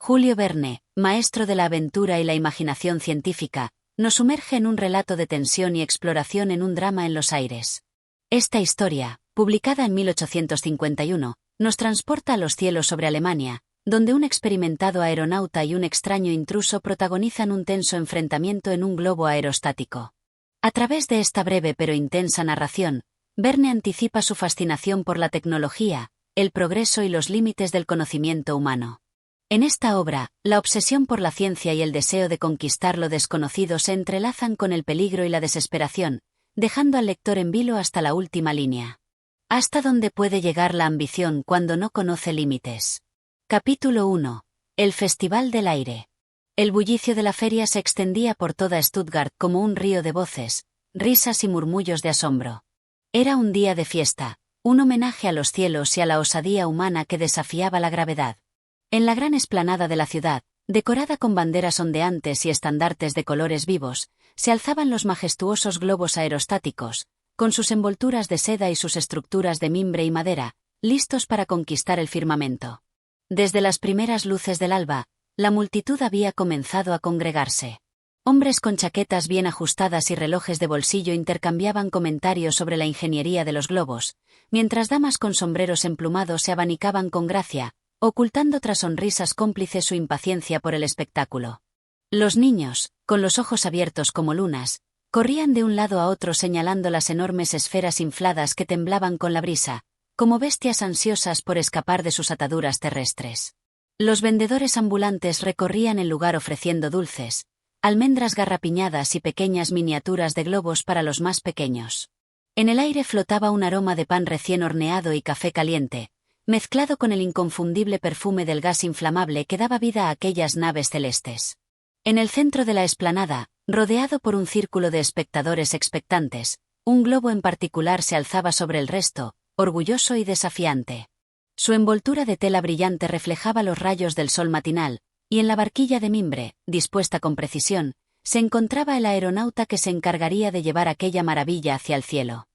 Julio Verne, maestro de la aventura y la imaginación científica, nos sumerge en un relato de tensión y exploración en un drama en los aires. Esta historia, publicada en 1851, nos transporta a los cielos sobre Alemania, donde un experimentado aeronauta y un extraño intruso protagonizan un tenso enfrentamiento en un globo aerostático. A través de esta breve pero intensa narración, Verne anticipa su fascinación por la tecnología, el progreso y los límites del conocimiento humano. En esta obra, la obsesión por la ciencia y el deseo de conquistar lo desconocido se entrelazan con el peligro y la desesperación, dejando al lector en vilo hasta la última línea. ¿Hasta dónde puede llegar la ambición cuando no conoce límites? Capítulo 1. El Festival del Aire. El bullicio de la feria se extendía por toda Stuttgart como un río de voces, risas y murmullos de asombro. Era un día de fiesta, un homenaje a los cielos y a la osadía humana que desafiaba la gravedad. En la gran explanada de la ciudad, decorada con banderas ondeantes y estandartes de colores vivos, se alzaban los majestuosos globos aerostáticos, con sus envolturas de seda y sus estructuras de mimbre y madera, listos para conquistar el firmamento. Desde las primeras luces del alba, la multitud había comenzado a congregarse. Hombres con chaquetas bien ajustadas y relojes de bolsillo intercambiaban comentarios sobre la ingeniería de los globos, mientras damas con sombreros emplumados se abanicaban con gracia, ocultando tras sonrisas cómplices su impaciencia por el espectáculo. Los niños, con los ojos abiertos como lunas, corrían de un lado a otro señalando las enormes esferas infladas que temblaban con la brisa, como bestias ansiosas por escapar de sus ataduras terrestres. Los vendedores ambulantes recorrían el lugar ofreciendo dulces, almendras garrapiñadas y pequeñas miniaturas de globos para los más pequeños. En el aire flotaba un aroma de pan recién horneado y café caliente, mezclado con el inconfundible perfume del gas inflamable que daba vida a aquellas naves celestes. En el centro de la explanada, rodeado por un círculo de espectadores expectantes, un globo en particular se alzaba sobre el resto, orgulloso y desafiante. Su envoltura de tela brillante reflejaba los rayos del sol matinal, y en la barquilla de mimbre, dispuesta con precisión, se encontraba el aeronauta que se encargaría de llevar aquella maravilla hacia el cielo.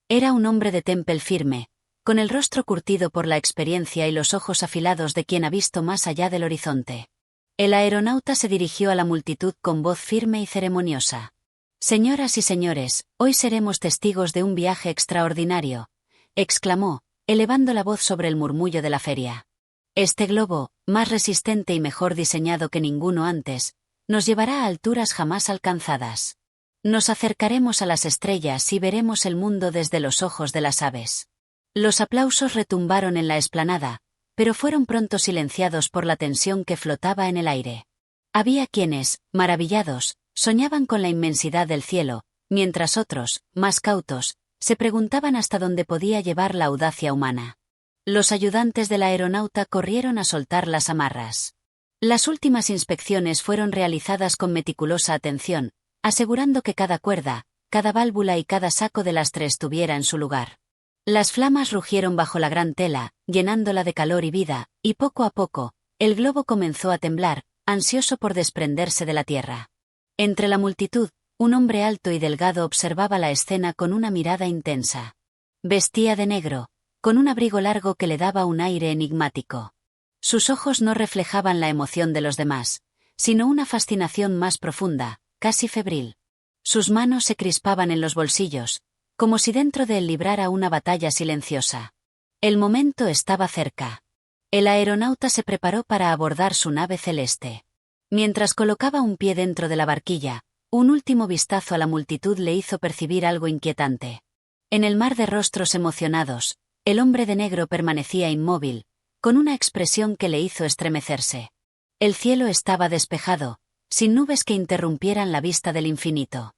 Era un hombre de temple firme, con el rostro curtido por la experiencia y los ojos afilados de quien ha visto más allá del horizonte. El aeronauta se dirigió a la multitud con voz firme y ceremoniosa. «Señoras y señores, hoy seremos testigos de un viaje extraordinario», exclamó, elevando la voz sobre el murmullo de la feria. «Este globo, más resistente y mejor diseñado que ninguno antes, nos llevará a alturas jamás alcanzadas. Nos acercaremos a las estrellas y veremos el mundo desde los ojos de las aves». Los aplausos retumbaron en la explanada, pero fueron pronto silenciados por la tensión que flotaba en el aire. Había quienes, maravillados, soñaban con la inmensidad del cielo, mientras otros, más cautos, se preguntaban hasta dónde podía llevar la audacia humana. Los ayudantes del aeronauta corrieron a soltar las amarras. Las últimas inspecciones fueron realizadas con meticulosa atención, asegurando que cada cuerda, cada válvula y cada saco de lastre estuviera en su lugar. Las flamas rugieron bajo la gran tela, llenándola de calor y vida, y poco a poco, el globo comenzó a temblar, ansioso por desprenderse de la tierra. Entre la multitud, un hombre alto y delgado observaba la escena con una mirada intensa. Vestía de negro, con un abrigo largo que le daba un aire enigmático. Sus ojos no reflejaban la emoción de los demás, sino una fascinación más profunda, casi febril. Sus manos se crispaban en los bolsillos, como si dentro de él librara una batalla silenciosa. El momento estaba cerca. El aeronauta se preparó para abordar su nave celeste. Mientras colocaba un pie dentro de la barquilla, un último vistazo a la multitud le hizo percibir algo inquietante. En el mar de rostros emocionados, el hombre de negro permanecía inmóvil, con una expresión que le hizo estremecerse. El cielo estaba despejado, sin nubes que interrumpieran la vista del infinito.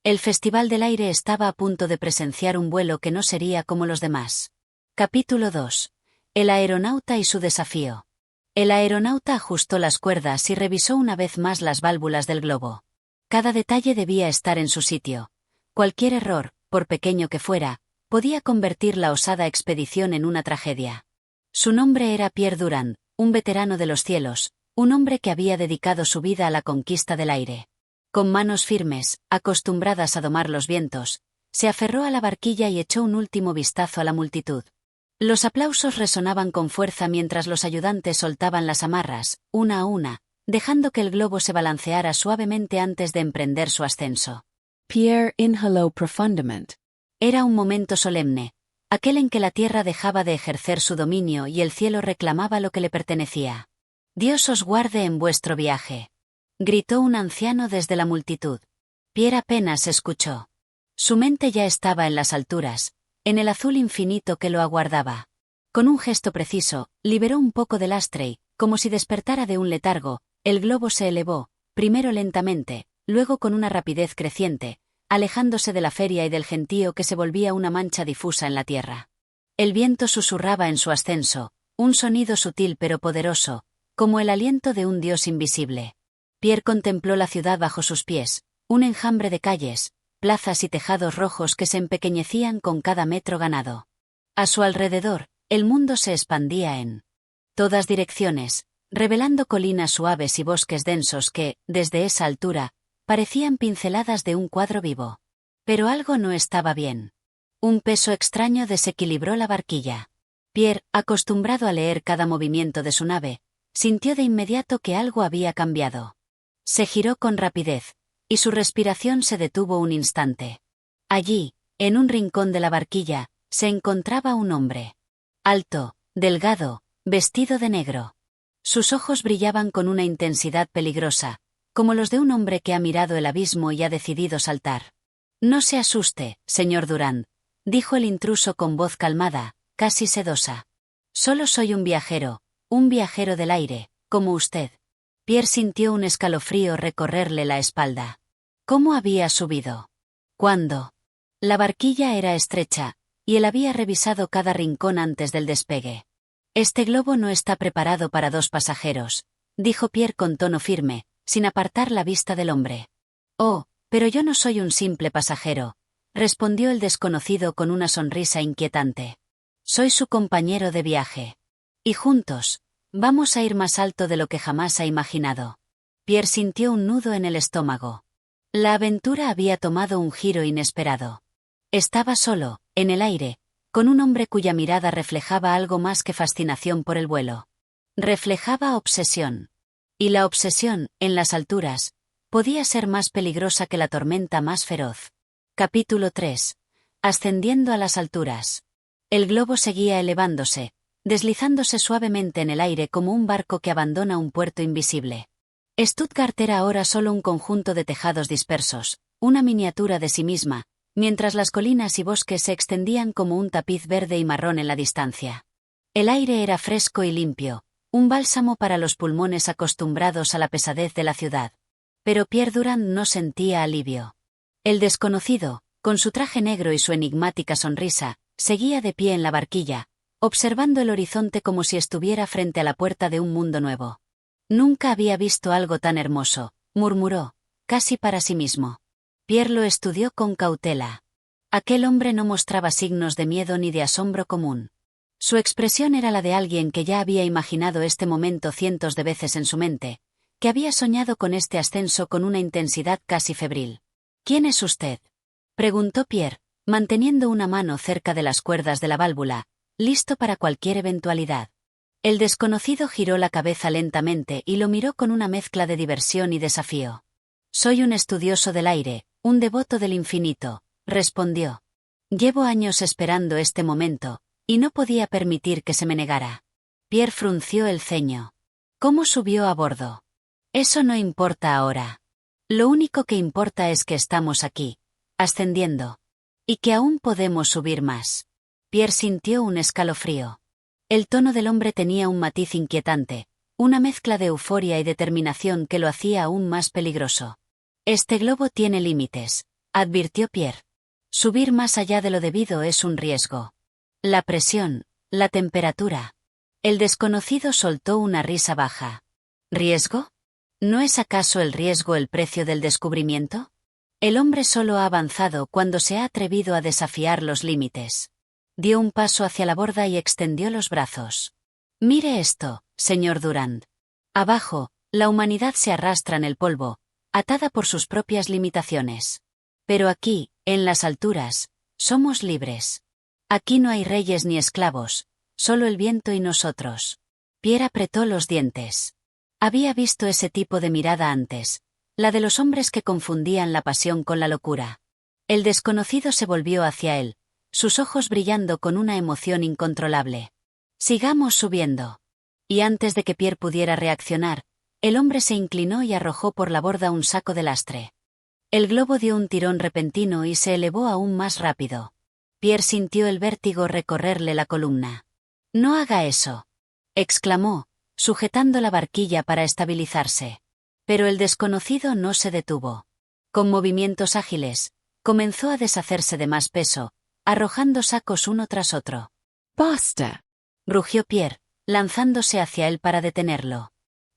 El Festival del Aire estaba a punto de presenciar un vuelo que no sería como los demás. Capítulo 2. El aeronauta y su desafío. El aeronauta ajustó las cuerdas y revisó una vez más las válvulas del globo. Cada detalle debía estar en su sitio. Cualquier error, por pequeño que fuera, podía convertir la osada expedición en una tragedia. Su nombre era Pierre Durand, un veterano de los cielos, un hombre que había dedicado su vida a la conquista del aire. Con manos firmes, acostumbradas a domar los vientos, se aferró a la barquilla y echó un último vistazo a la multitud. Los aplausos resonaban con fuerza mientras los ayudantes soltaban las amarras, una a una, dejando que el globo se balanceara suavemente antes de emprender su ascenso. Pierre inhaló profundamente. Era un momento solemne, aquel en que la tierra dejaba de ejercer su dominio y el cielo reclamaba lo que le pertenecía. «Dios os guarde en vuestro viaje», gritó un anciano desde la multitud. Pierre apenas escuchó. Su mente ya estaba en las alturas, en el azul infinito que lo aguardaba. Con un gesto preciso, liberó un poco del lastre y, como si despertara de un letargo, el globo se elevó, primero lentamente, luego con una rapidez creciente, alejándose de la feria y del gentío que se volvía una mancha difusa en la tierra. El viento susurraba en su ascenso, un sonido sutil pero poderoso, como el aliento de un dios invisible. Pierre contempló la ciudad bajo sus pies, un enjambre de calles, plazas y tejados rojos que se empequeñecían con cada metro ganado. A su alrededor, el mundo se expandía en todas direcciones, revelando colinas suaves y bosques densos que, desde esa altura, parecían pinceladas de un cuadro vivo. Pero algo no estaba bien. Un peso extraño desequilibró la barquilla. Pierre, acostumbrado a leer cada movimiento de su nave, sintió de inmediato que algo había cambiado. Se giró con rapidez, y su respiración se detuvo un instante. Allí, en un rincón de la barquilla, se encontraba un hombre. Alto, delgado, vestido de negro. Sus ojos brillaban con una intensidad peligrosa, como los de un hombre que ha mirado el abismo y ha decidido saltar. «No se asuste, señor Durand», dijo el intruso con voz calmada, casi sedosa. «Solo soy un viajero del aire, como usted». Pierre sintió un escalofrío recorrerle la espalda. ¿Cómo había subido? ¿Cuándo? La barquilla era estrecha, y él había revisado cada rincón antes del despegue. «Este globo no está preparado para 2 pasajeros», dijo Pierre con tono firme, sin apartar la vista del hombre. «Oh, pero yo no soy un simple pasajero», respondió el desconocido con una sonrisa inquietante. «Soy su compañero de viaje. Y juntos, vamos a ir más alto de lo que jamás ha imaginado». Pierre sintió un nudo en el estómago. La aventura había tomado un giro inesperado. Estaba solo, en el aire, con un hombre cuya mirada reflejaba algo más que fascinación por el vuelo. Reflejaba obsesión. Y la obsesión, en las alturas, podía ser más peligrosa que la tormenta más feroz. Capítulo 3. Ascendiendo a las alturas. El globo seguía elevándose, deslizándose suavemente en el aire como un barco que abandona un puerto invisible. Stuttgart era ahora solo un conjunto de tejados dispersos, una miniatura de sí misma, mientras las colinas y bosques se extendían como un tapiz verde y marrón en la distancia. El aire era fresco y limpio, un bálsamo para los pulmones acostumbrados a la pesadez de la ciudad. Pero Pierre Durand no sentía alivio. El desconocido, con su traje negro y su enigmática sonrisa, seguía de pie en la barquilla, observando el horizonte como si estuviera frente a la puerta de un mundo nuevo. «Nunca había visto algo tan hermoso», murmuró, casi para sí mismo. Pierre lo estudió con cautela. Aquel hombre no mostraba signos de miedo ni de asombro común. Su expresión era la de alguien que ya había imaginado este momento cientos de veces en su mente, que había soñado con este ascenso con una intensidad casi febril. «¿Quién es usted?», preguntó Pierre, manteniendo una mano cerca de las cuerdas de la válvula, listo para cualquier eventualidad. El desconocido giró la cabeza lentamente y lo miró con una mezcla de diversión y desafío. «Soy un estudioso del aire, un devoto del infinito», respondió. «Llevo años esperando este momento, y no podía permitir que se me negara». Pierre frunció el ceño. «¿Cómo subió a bordo?» «Eso no importa ahora. Lo único que importa es que estamos aquí, ascendiendo. Y que aún podemos subir más». Pierre sintió un escalofrío. El tono del hombre tenía un matiz inquietante, una mezcla de euforia y determinación que lo hacía aún más peligroso. «Este globo tiene límites», advirtió Pierre. «Subir más allá de lo debido es un riesgo. La presión, la temperatura». El desconocido soltó una risa baja. «¿Riesgo? ¿No es acaso el riesgo el precio del descubrimiento? El hombre solo ha avanzado cuando se ha atrevido a desafiar los límites». Dio un paso hacia la borda y extendió los brazos. «Mire esto, señor Durand. Abajo, la humanidad se arrastra en el polvo, atada por sus propias limitaciones. Pero aquí, en las alturas, somos libres. Aquí no hay reyes ni esclavos, solo el viento y nosotros. Pierre apretó los dientes. Había visto ese tipo de mirada antes, la de los hombres que confundían la pasión con la locura. El desconocido se volvió hacia él, sus ojos brillando con una emoción incontrolable. «Sigamos subiendo». Y antes de que Pierre pudiera reaccionar, el hombre se inclinó y arrojó por la borda un saco de lastre. El globo dio un tirón repentino y se elevó aún más rápido. Pierre sintió el vértigo recorrerle la columna. «No haga eso», exclamó, sujetando la barquilla para estabilizarse. Pero el desconocido no se detuvo. Con movimientos ágiles, comenzó a deshacerse de más peso, arrojando sacos uno tras otro. «Basta», rugió Pierre, lanzándose hacia él para detenerlo.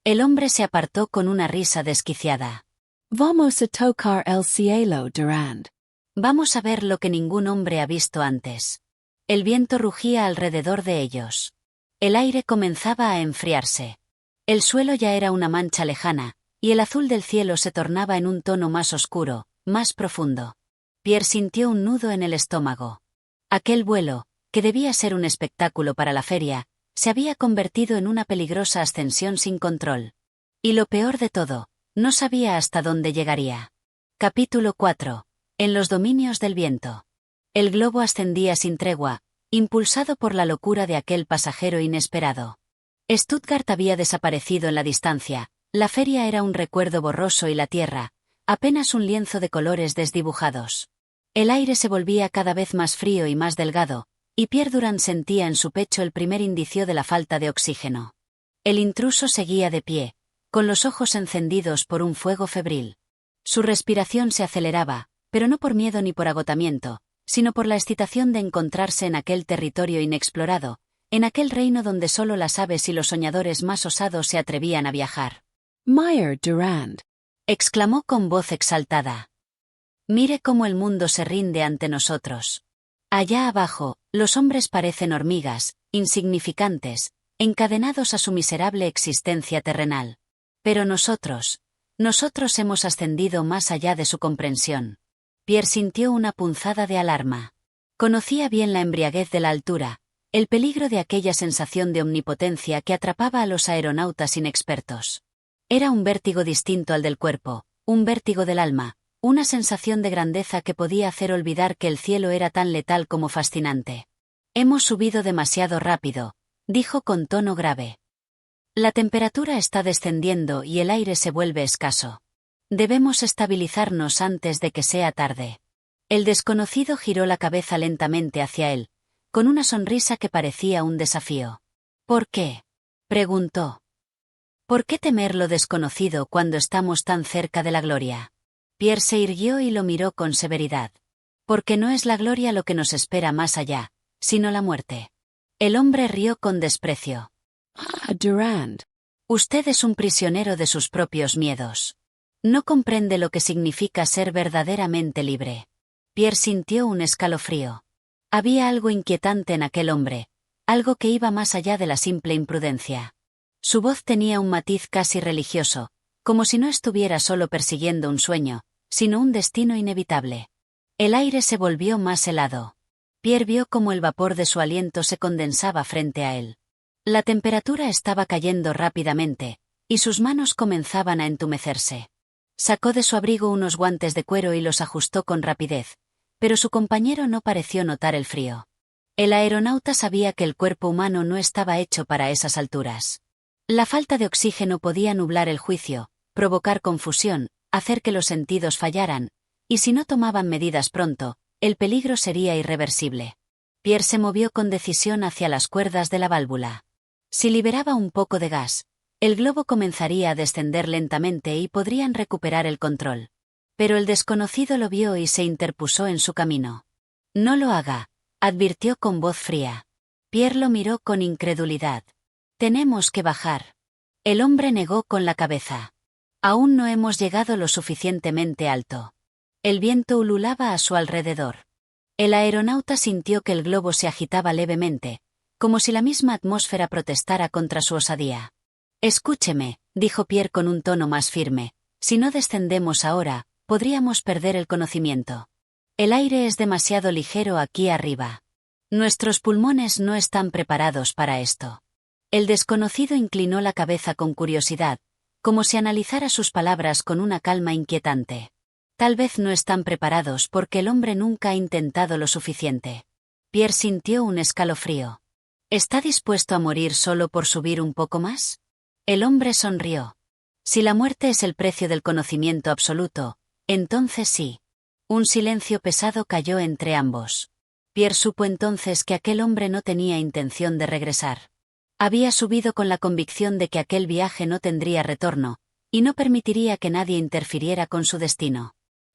El hombre se apartó con una risa desquiciada. «Vamos a tocar el cielo, Durand». Vamos a ver lo que ningún hombre ha visto antes. El viento rugía alrededor de ellos. El aire comenzaba a enfriarse. El suelo ya era una mancha lejana, y el azul del cielo se tornaba en un tono más oscuro, más profundo. Pierre sintió un nudo en el estómago. Aquel vuelo, que debía ser un espectáculo para la feria, se había convertido en una peligrosa ascensión sin control. Y lo peor de todo, no sabía hasta dónde llegaría. Capítulo 4. En los dominios del viento. El globo ascendía sin tregua, impulsado por la locura de aquel pasajero inesperado. Stuttgart había desaparecido en la distancia, la feria era un recuerdo borroso y la tierra, apenas un lienzo de colores desdibujados. El aire se volvía cada vez más frío y más delgado, y Pierre Durand sentía en su pecho el primer indicio de la falta de oxígeno. El intruso seguía de pie, con los ojos encendidos por un fuego febril. Su respiración se aceleraba, pero no por miedo ni por agotamiento, sino por la excitación de encontrarse en aquel territorio inexplorado, en aquel reino donde solo las aves y los soñadores más osados se atrevían a viajar. «Meyer Durand», exclamó con voz exaltada. «Mire cómo el mundo se rinde ante nosotros. Allá abajo, los hombres parecen hormigas, insignificantes, encadenados a su miserable existencia terrenal. Pero nosotros hemos ascendido más allá de su comprensión». Pierre sintió una punzada de alarma. Conocía bien la embriaguez de la altura, el peligro de aquella sensación de omnipotencia que atrapaba a los aeronautas inexpertos. Era un vértigo distinto al del cuerpo, un vértigo del alma, una sensación de grandeza que podía hacer olvidar que el cielo era tan letal como fascinante. «Hemos subido demasiado rápido», dijo con tono grave. «La temperatura está descendiendo y el aire se vuelve escaso. Debemos estabilizarnos antes de que sea tarde». El desconocido giró la cabeza lentamente hacia él, con una sonrisa que parecía un desafío. «¿Por qué?», preguntó. «¿Por qué temer lo desconocido cuando estamos tan cerca de la gloria?». Pierre se irguió y lo miró con severidad. «Porque no es la gloria lo que nos espera más allá, sino la muerte». El hombre rió con desprecio. «Ah, Durand. Usted es un prisionero de sus propios miedos. No comprende lo que significa ser verdaderamente libre». Pierre sintió un escalofrío. Había algo inquietante en aquel hombre, algo que iba más allá de la simple imprudencia. Su voz tenía un matiz casi religioso, como si no estuviera solo persiguiendo un sueño, sino un destino inevitable. El aire se volvió más helado. Pierre vio cómo el vapor de su aliento se condensaba frente a él. La temperatura estaba cayendo rápidamente, y sus manos comenzaban a entumecerse. Sacó de su abrigo unos guantes de cuero y los ajustó con rapidez, pero su compañero no pareció notar el frío. El aeronauta sabía que el cuerpo humano no estaba hecho para esas alturas. La falta de oxígeno podía nublar el juicio, provocar confusión, hacer que los sentidos fallaran, y si no tomaban medidas pronto, el peligro sería irreversible. Pierre se movió con decisión hacia las cuerdas de la válvula. Si liberaba un poco de gas, el globo comenzaría a descender lentamente y podrían recuperar el control. Pero el desconocido lo vio y se interpuso en su camino. «No lo haga», advirtió con voz fría. Pierre lo miró con incredulidad. «Tenemos que bajar». El hombre negó con la cabeza. «Aún no hemos llegado lo suficientemente alto». El viento ululaba a su alrededor. El aeronauta sintió que el globo se agitaba levemente, como si la misma atmósfera protestara contra su osadía. «Escúcheme», dijo Pierre con un tono más firme, «si no descendemos ahora, podríamos perder el conocimiento. El aire es demasiado ligero aquí arriba. Nuestros pulmones no están preparados para esto. El desconocido inclinó la cabeza con curiosidad, como si analizara sus palabras con una calma inquietante. Tal vez no están preparados porque el hombre nunca ha intentado lo suficiente. Pierre sintió un escalofrío. ¿Está dispuesto a morir solo por subir un poco más? El hombre sonrió. Si la muerte es el precio del conocimiento absoluto, entonces sí. Un silencio pesado cayó entre ambos. Pierre supo entonces que aquel hombre no tenía intención de regresar. Había subido con la convicción de que aquel viaje no tendría retorno, y no permitiría que nadie interfiriera con su destino.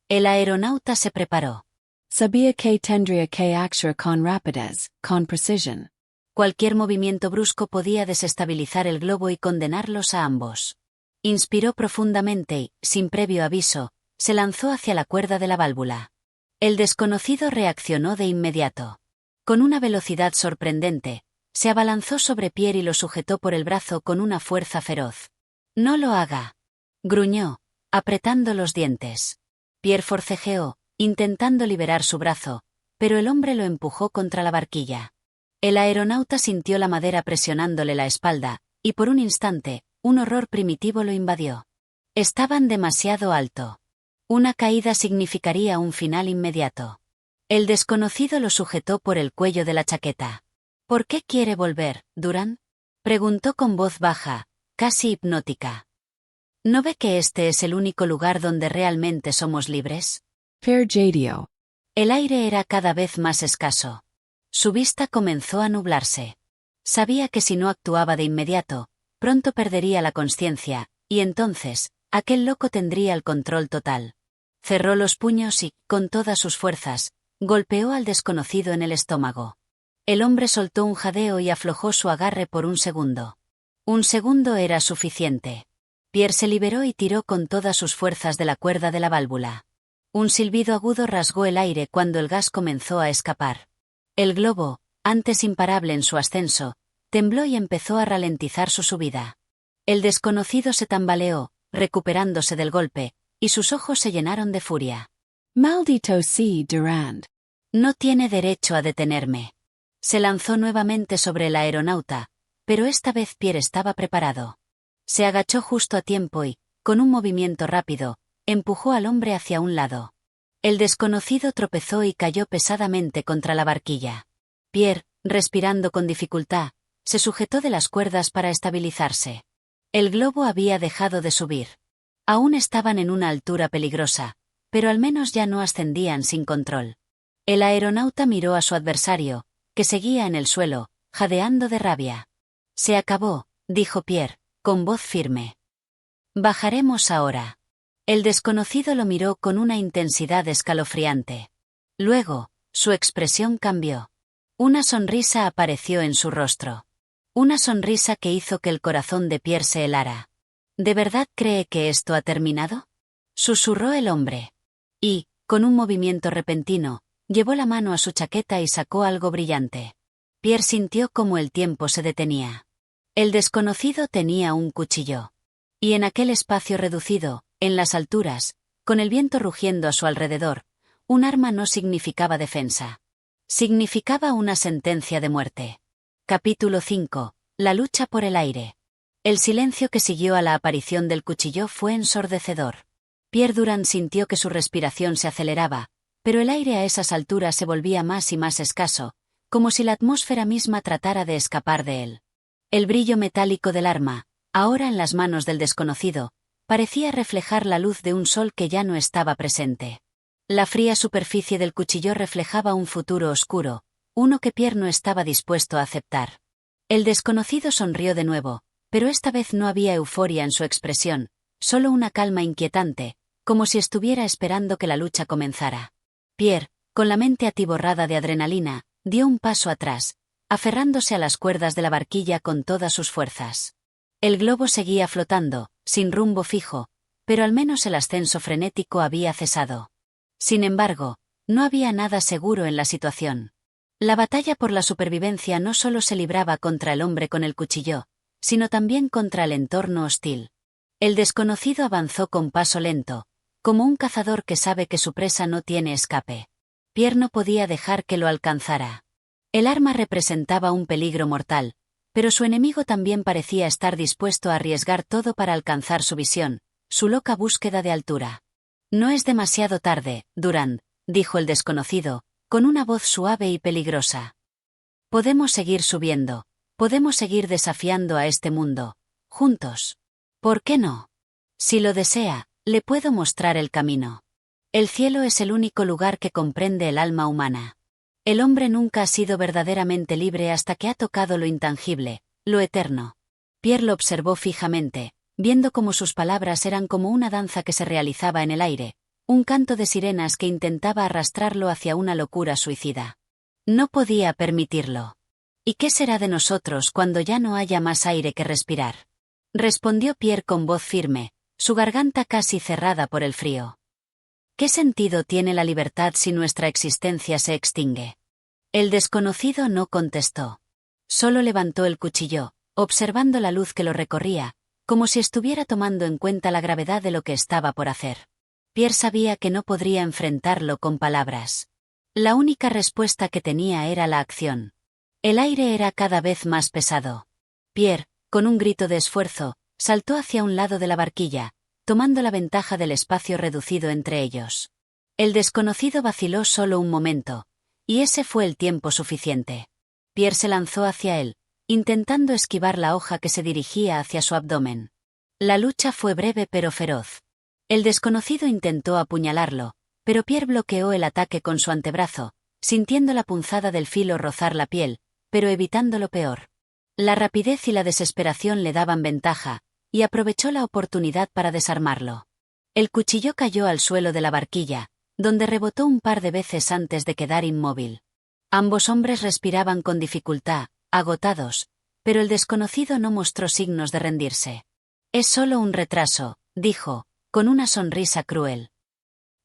El aeronauta se preparó. Sabía que tendría que actuar con rapidez, con precisión. Cualquier movimiento brusco podía desestabilizar el globo y condenarlos a ambos. Inspiró profundamente y, sin previo aviso, se lanzó hacia la cuerda de la válvula. El desconocido reaccionó de inmediato. Con una velocidad sorprendente, se abalanzó sobre Pierre y lo sujetó por el brazo con una fuerza feroz. «No lo haga», gruñó, apretando los dientes. Pierre forcejeó, intentando liberar su brazo, pero el hombre lo empujó contra la barquilla. El aeronauta sintió la madera presionándole la espalda, y por un instante, un horror primitivo lo invadió. Estaban demasiado alto. Una caída significaría un final inmediato. El desconocido lo sujetó por el cuello de la chaqueta. «¿Por qué quiere volver, Durand?», preguntó con voz baja, casi hipnótica. ¿No ve que este es el único lugar donde realmente somos libres? Pierre jadeó. El aire era cada vez más escaso. Su vista comenzó a nublarse. Sabía que si no actuaba de inmediato, pronto perdería la consciencia, y entonces, aquel loco tendría el control total. Cerró los puños y, con todas sus fuerzas, golpeó al desconocido en el estómago. El hombre soltó un jadeo y aflojó su agarre por un segundo. Un segundo era suficiente. Pierre se liberó y tiró con todas sus fuerzas de la cuerda de la válvula. Un silbido agudo rasgó el aire cuando el gas comenzó a escapar. El globo, antes imparable en su ascenso, tembló y empezó a ralentizar su subida. El desconocido se tambaleó, recuperándose del golpe, y sus ojos se llenaron de furia. Maldito sea, Durand. No tiene derecho a detenerme. Se lanzó nuevamente sobre el aeronauta, pero esta vez Pierre estaba preparado. Se agachó justo a tiempo y, con un movimiento rápido, empujó al hombre hacia un lado. El desconocido tropezó y cayó pesadamente contra la barquilla. Pierre, respirando con dificultad, se sujetó de las cuerdas para estabilizarse. El globo había dejado de subir. Aún estaban en una altura peligrosa, pero al menos ya no ascendían sin control. El aeronauta miró a su adversario, que seguía en el suelo, jadeando de rabia. «Se acabó», dijo Pierre, con voz firme. «Bajaremos ahora». El desconocido lo miró con una intensidad escalofriante. Luego, su expresión cambió. Una sonrisa apareció en su rostro. Una sonrisa que hizo que el corazón de Pierre se helara. «¿De verdad cree que esto ha terminado?», susurró el hombre. Y, con un movimiento repentino, llevó la mano a su chaqueta y sacó algo brillante. Pierre sintió como el tiempo se detenía. El desconocido tenía un cuchillo. Y en aquel espacio reducido, en las alturas, con el viento rugiendo a su alrededor, un arma no significaba defensa. Significaba una sentencia de muerte. Capítulo 5. La lucha por el aire. El silencio que siguió a la aparición del cuchillo fue ensordecedor. Pierre Durand sintió que su respiración se aceleraba, pero el aire a esas alturas se volvía más y más escaso, como si la atmósfera misma tratara de escapar de él. El brillo metálico del arma, ahora en las manos del desconocido, parecía reflejar la luz de un sol que ya no estaba presente. La fría superficie del cuchillo reflejaba un futuro oscuro, uno que Pierre no estaba dispuesto a aceptar. El desconocido sonrió de nuevo, pero esta vez no había euforia en su expresión, solo una calma inquietante, como si estuviera esperando que la lucha comenzara. Pierre, con la mente atiborrada de adrenalina, dio un paso atrás, aferrándose a las cuerdas de la barquilla con todas sus fuerzas. El globo seguía flotando, sin rumbo fijo, pero al menos el ascenso frenético había cesado. Sin embargo, no había nada seguro en la situación. La batalla por la supervivencia no solo se libraba contra el hombre con el cuchillo, sino también contra el entorno hostil. El desconocido avanzó con paso lento, como un cazador que sabe que su presa no tiene escape. Pierre no podía dejar que lo alcanzara. El arma representaba un peligro mortal, pero su enemigo también parecía estar dispuesto a arriesgar todo para alcanzar su visión, su loca búsqueda de altura. No es demasiado tarde, Durand, dijo el desconocido, con una voz suave y peligrosa. Podemos seguir subiendo, podemos seguir desafiando a este mundo, juntos. ¿Por qué no? Si lo desea, le puedo mostrar el camino. El cielo es el único lugar que comprende el alma humana. El hombre nunca ha sido verdaderamente libre hasta que ha tocado lo intangible, lo eterno. Pierre lo observó fijamente, viendo cómo sus palabras eran como una danza que se realizaba en el aire, un canto de sirenas que intentaba arrastrarlo hacia una locura suicida. No podía permitirlo. ¿Y qué será de nosotros cuando ya no haya más aire que respirar? Respondió Pierre con voz firme, su garganta casi cerrada por el frío. ¿Qué sentido tiene la libertad si nuestra existencia se extingue? El desconocido no contestó. Solo levantó el cuchillo, observando la luz que lo recorría, como si estuviera tomando en cuenta la gravedad de lo que estaba por hacer. Pierre sabía que no podría enfrentarlo con palabras. La única respuesta que tenía era la acción. El aire era cada vez más pesado. Pierre, con un grito de esfuerzo, saltó hacia un lado de la barquilla, tomando la ventaja del espacio reducido entre ellos. El desconocido vaciló solo un momento, y ese fue el tiempo suficiente. Pierre se lanzó hacia él, intentando esquivar la hoja que se dirigía hacia su abdomen. La lucha fue breve pero feroz. El desconocido intentó apuñalarlo, pero Pierre bloqueó el ataque con su antebrazo, sintiendo la punzada del filo rozar la piel, pero evitando lo peor. La rapidez y la desesperación le daban ventaja, y aprovechó la oportunidad para desarmarlo. El cuchillo cayó al suelo de la barquilla, donde rebotó un par de veces antes de quedar inmóvil. Ambos hombres respiraban con dificultad, agotados, pero el desconocido no mostró signos de rendirse. Es solo un retraso, dijo, con una sonrisa cruel.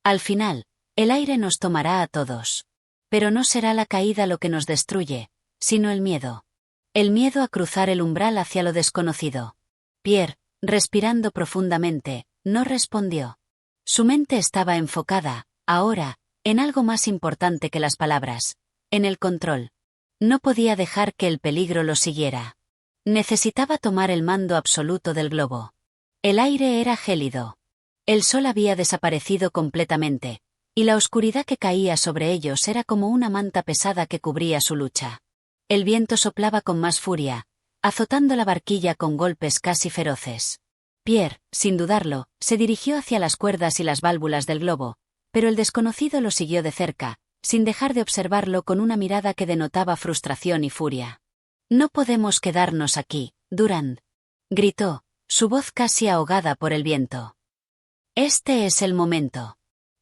Al final, el aire nos tomará a todos. Pero no será la caída lo que nos destruye, sino el miedo. El miedo a cruzar el umbral hacia lo desconocido. Pierre, respirando profundamente, no respondió. Su mente estaba enfocada, ahora, en algo más importante que las palabras, en el control. No podía dejar que el peligro lo siguiera. Necesitaba tomar el mando absoluto del globo. El aire era gélido. El sol había desaparecido completamente, y la oscuridad que caía sobre ellos era como una manta pesada que cubría su lucha. El viento soplaba con más furia, azotando la barquilla con golpes casi feroces. Pierre, sin dudarlo, se dirigió hacia las cuerdas y las válvulas del globo, pero el desconocido lo siguió de cerca, sin dejar de observarlo con una mirada que denotaba frustración y furia. «No podemos quedarnos aquí, Durand», gritó, su voz casi ahogada por el viento. «Este es el momento.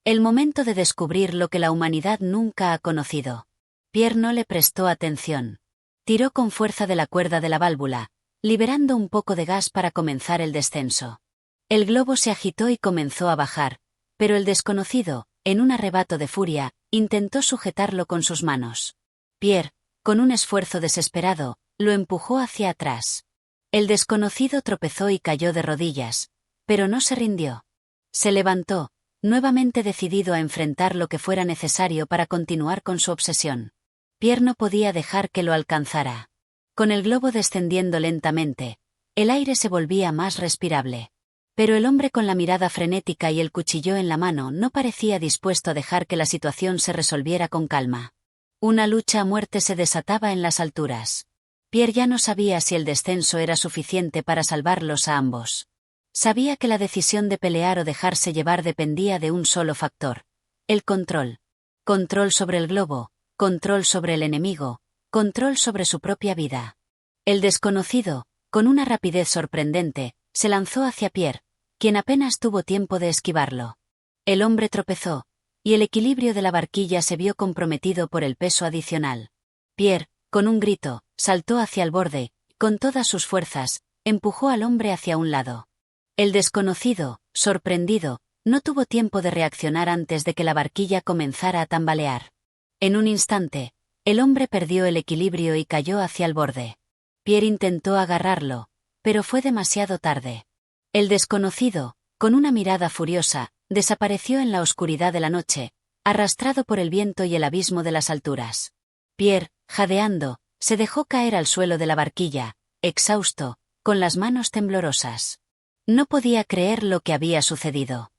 El momento de descubrir lo que la humanidad nunca ha conocido». Pierre no le prestó atención. Tiró con fuerza de la cuerda de la válvula, liberando un poco de gas para comenzar el descenso. El globo se agitó y comenzó a bajar, pero el desconocido, en un arrebato de furia, intentó sujetarlo con sus manos. Pierre, con un esfuerzo desesperado, lo empujó hacia atrás. El desconocido tropezó y cayó de rodillas, pero no se rindió. Se levantó, nuevamente decidido a enfrentar lo que fuera necesario para continuar con su obsesión. Pierre no podía dejar que lo alcanzara. Con el globo descendiendo lentamente, el aire se volvía más respirable. Pero el hombre con la mirada frenética y el cuchillo en la mano no parecía dispuesto a dejar que la situación se resolviera con calma. Una lucha a muerte se desataba en las alturas. Pierre ya no sabía si el descenso era suficiente para salvarlos a ambos. Sabía que la decisión de pelear o dejarse llevar dependía de un solo factor: el control. Control sobre el globo, control sobre el enemigo, control sobre su propia vida. El desconocido, con una rapidez sorprendente, se lanzó hacia Pierre, quien apenas tuvo tiempo de esquivarlo. El hombre tropezó, y el equilibrio de la barquilla se vio comprometido por el peso adicional. Pierre, con un grito, saltó hacia el borde, y con todas sus fuerzas, empujó al hombre hacia un lado. El desconocido, sorprendido, no tuvo tiempo de reaccionar antes de que la barquilla comenzara a tambalear. En un instante, el hombre perdió el equilibrio y cayó hacia el borde. Pierre intentó agarrarlo, pero fue demasiado tarde. El desconocido, con una mirada furiosa, desapareció en la oscuridad de la noche, arrastrado por el viento y el abismo de las alturas. Pierre, Jadeando, se dejó caer al suelo de la barquilla, exhausto, con las manos temblorosas. No podía creer lo que había sucedido.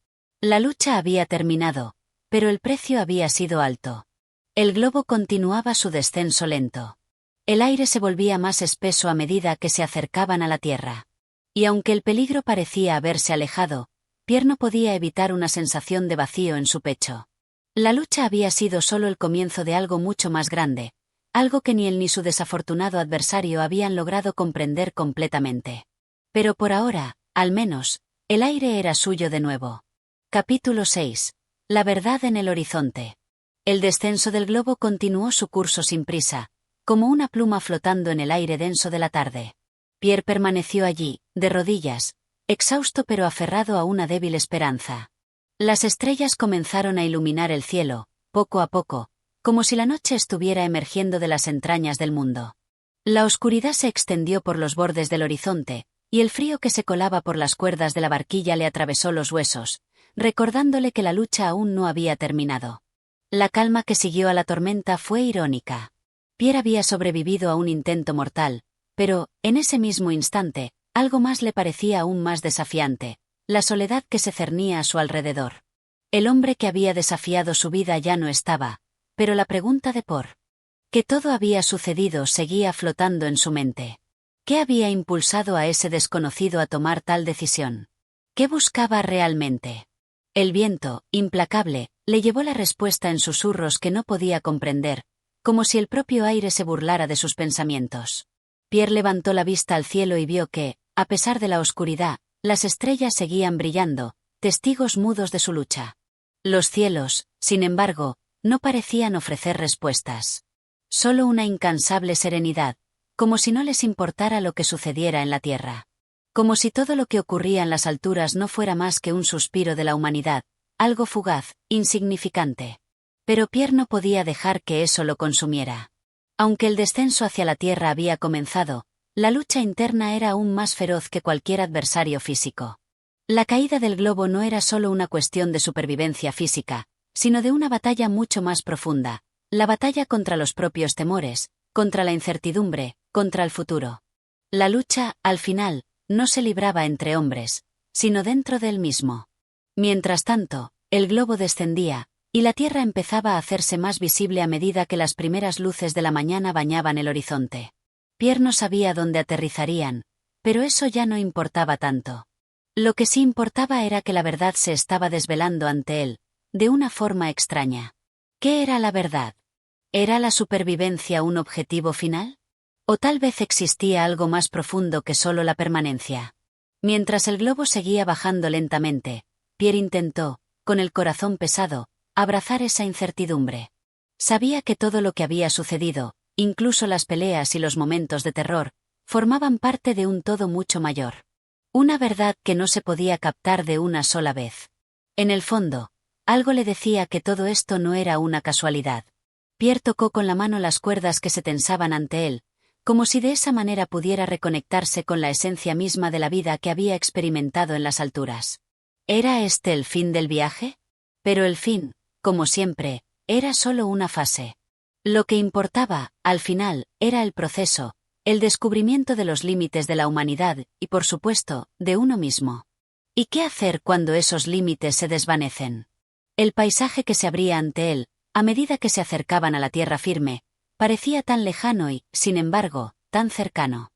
La lucha había terminado, pero el precio había sido alto. El globo continuaba su descenso lento. El aire se volvía más espeso a medida que se acercaban a la tierra. Y aunque el peligro parecía haberse alejado, Pierre no podía evitar una sensación de vacío en su pecho. La lucha había sido solo el comienzo de algo mucho más grande, algo que ni él ni su desafortunado adversario habían logrado comprender completamente. Pero por ahora, al menos, el aire era suyo de nuevo. Capítulo 6. La verdad en el horizonte. El descenso del globo continuó su curso sin prisa, como una pluma flotando en el aire denso de la tarde. Pierre permaneció allí, de rodillas, exhausto pero aferrado a una débil esperanza. Las estrellas comenzaron a iluminar el cielo, poco a poco, como si la noche estuviera emergiendo de las entrañas del mundo. La oscuridad se extendió por los bordes del horizonte, y el frío que se colaba por las cuerdas de la barquilla le atravesó los huesos, recordándole que la lucha aún no había terminado. La calma que siguió a la tormenta fue irónica. Pierre había sobrevivido a un intento mortal, pero, en ese mismo instante, algo más le parecía aún más desafiante, la soledad que se cernía a su alrededor. El hombre que había desafiado su vida ya no estaba, pero la pregunta de por qué todo había sucedido seguía flotando en su mente. ¿Qué había impulsado a ese desconocido a tomar tal decisión? ¿Qué buscaba realmente? El viento, implacable, le llevó la respuesta en susurros que no podía comprender, como si el propio aire se burlara de sus pensamientos. Pierre levantó la vista al cielo y vio que, a pesar de la oscuridad, las estrellas seguían brillando, testigos mudos de su lucha. Los cielos, sin embargo, no parecían ofrecer respuestas. Solo una incansable serenidad, como si no les importara lo que sucediera en la tierra. Como si todo lo que ocurría en las alturas no fuera más que un suspiro de la humanidad, algo fugaz, insignificante. Pero Pierre no podía dejar que eso lo consumiera. Aunque el descenso hacia la tierra había comenzado, la lucha interna era aún más feroz que cualquier adversario físico. La caída del globo no era solo una cuestión de supervivencia física, sino de una batalla mucho más profunda, la batalla contra los propios temores, contra la incertidumbre, contra el futuro. La lucha, al final, no se libraba entre hombres, sino dentro de él mismo. Mientras tanto, el globo descendía, y la tierra empezaba a hacerse más visible a medida que las primeras luces de la mañana bañaban el horizonte. Pierre no sabía dónde aterrizarían, pero eso ya no importaba tanto. Lo que sí importaba era que la verdad se estaba desvelando ante él, de una forma extraña. ¿Qué era la verdad? ¿Era la supervivencia un objetivo final? ¿O tal vez existía algo más profundo que solo la permanencia? Mientras el globo seguía bajando lentamente, Pierre intentó, con el corazón pesado, abrazar esa incertidumbre. Sabía que todo lo que había sucedido, incluso las peleas y los momentos de terror, formaban parte de un todo mucho mayor. Una verdad que no se podía captar de una sola vez. En el fondo, algo le decía que todo esto no era una casualidad. Pierre tocó con la mano las cuerdas que se tensaban ante él, como si de esa manera pudiera reconectarse con la esencia misma de la vida que había experimentado en las alturas. ¿Era este el fin del viaje? Pero el fin, como siempre, era solo una fase. Lo que importaba, al final, era el proceso, el descubrimiento de los límites de la humanidad y, por supuesto, de uno mismo. ¿Y qué hacer cuando esos límites se desvanecen? El paisaje que se abría ante él, a medida que se acercaban a la tierra firme, parecía tan lejano y, sin embargo, tan cercano.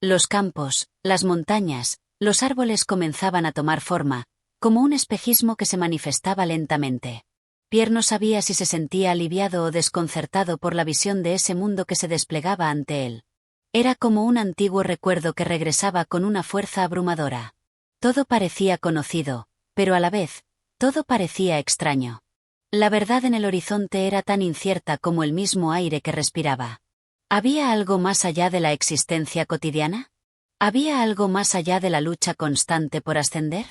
Los campos, las montañas, los árboles comenzaban a tomar forma, como un espejismo que se manifestaba lentamente. Pierre no sabía si se sentía aliviado o desconcertado por la visión de ese mundo que se desplegaba ante él. Era como un antiguo recuerdo que regresaba con una fuerza abrumadora. Todo parecía conocido, pero a la vez, todo parecía extraño. La verdad en el horizonte era tan incierta como el mismo aire que respiraba. ¿Había algo más allá de la existencia cotidiana? ¿Había algo más allá de la lucha constante por ascender?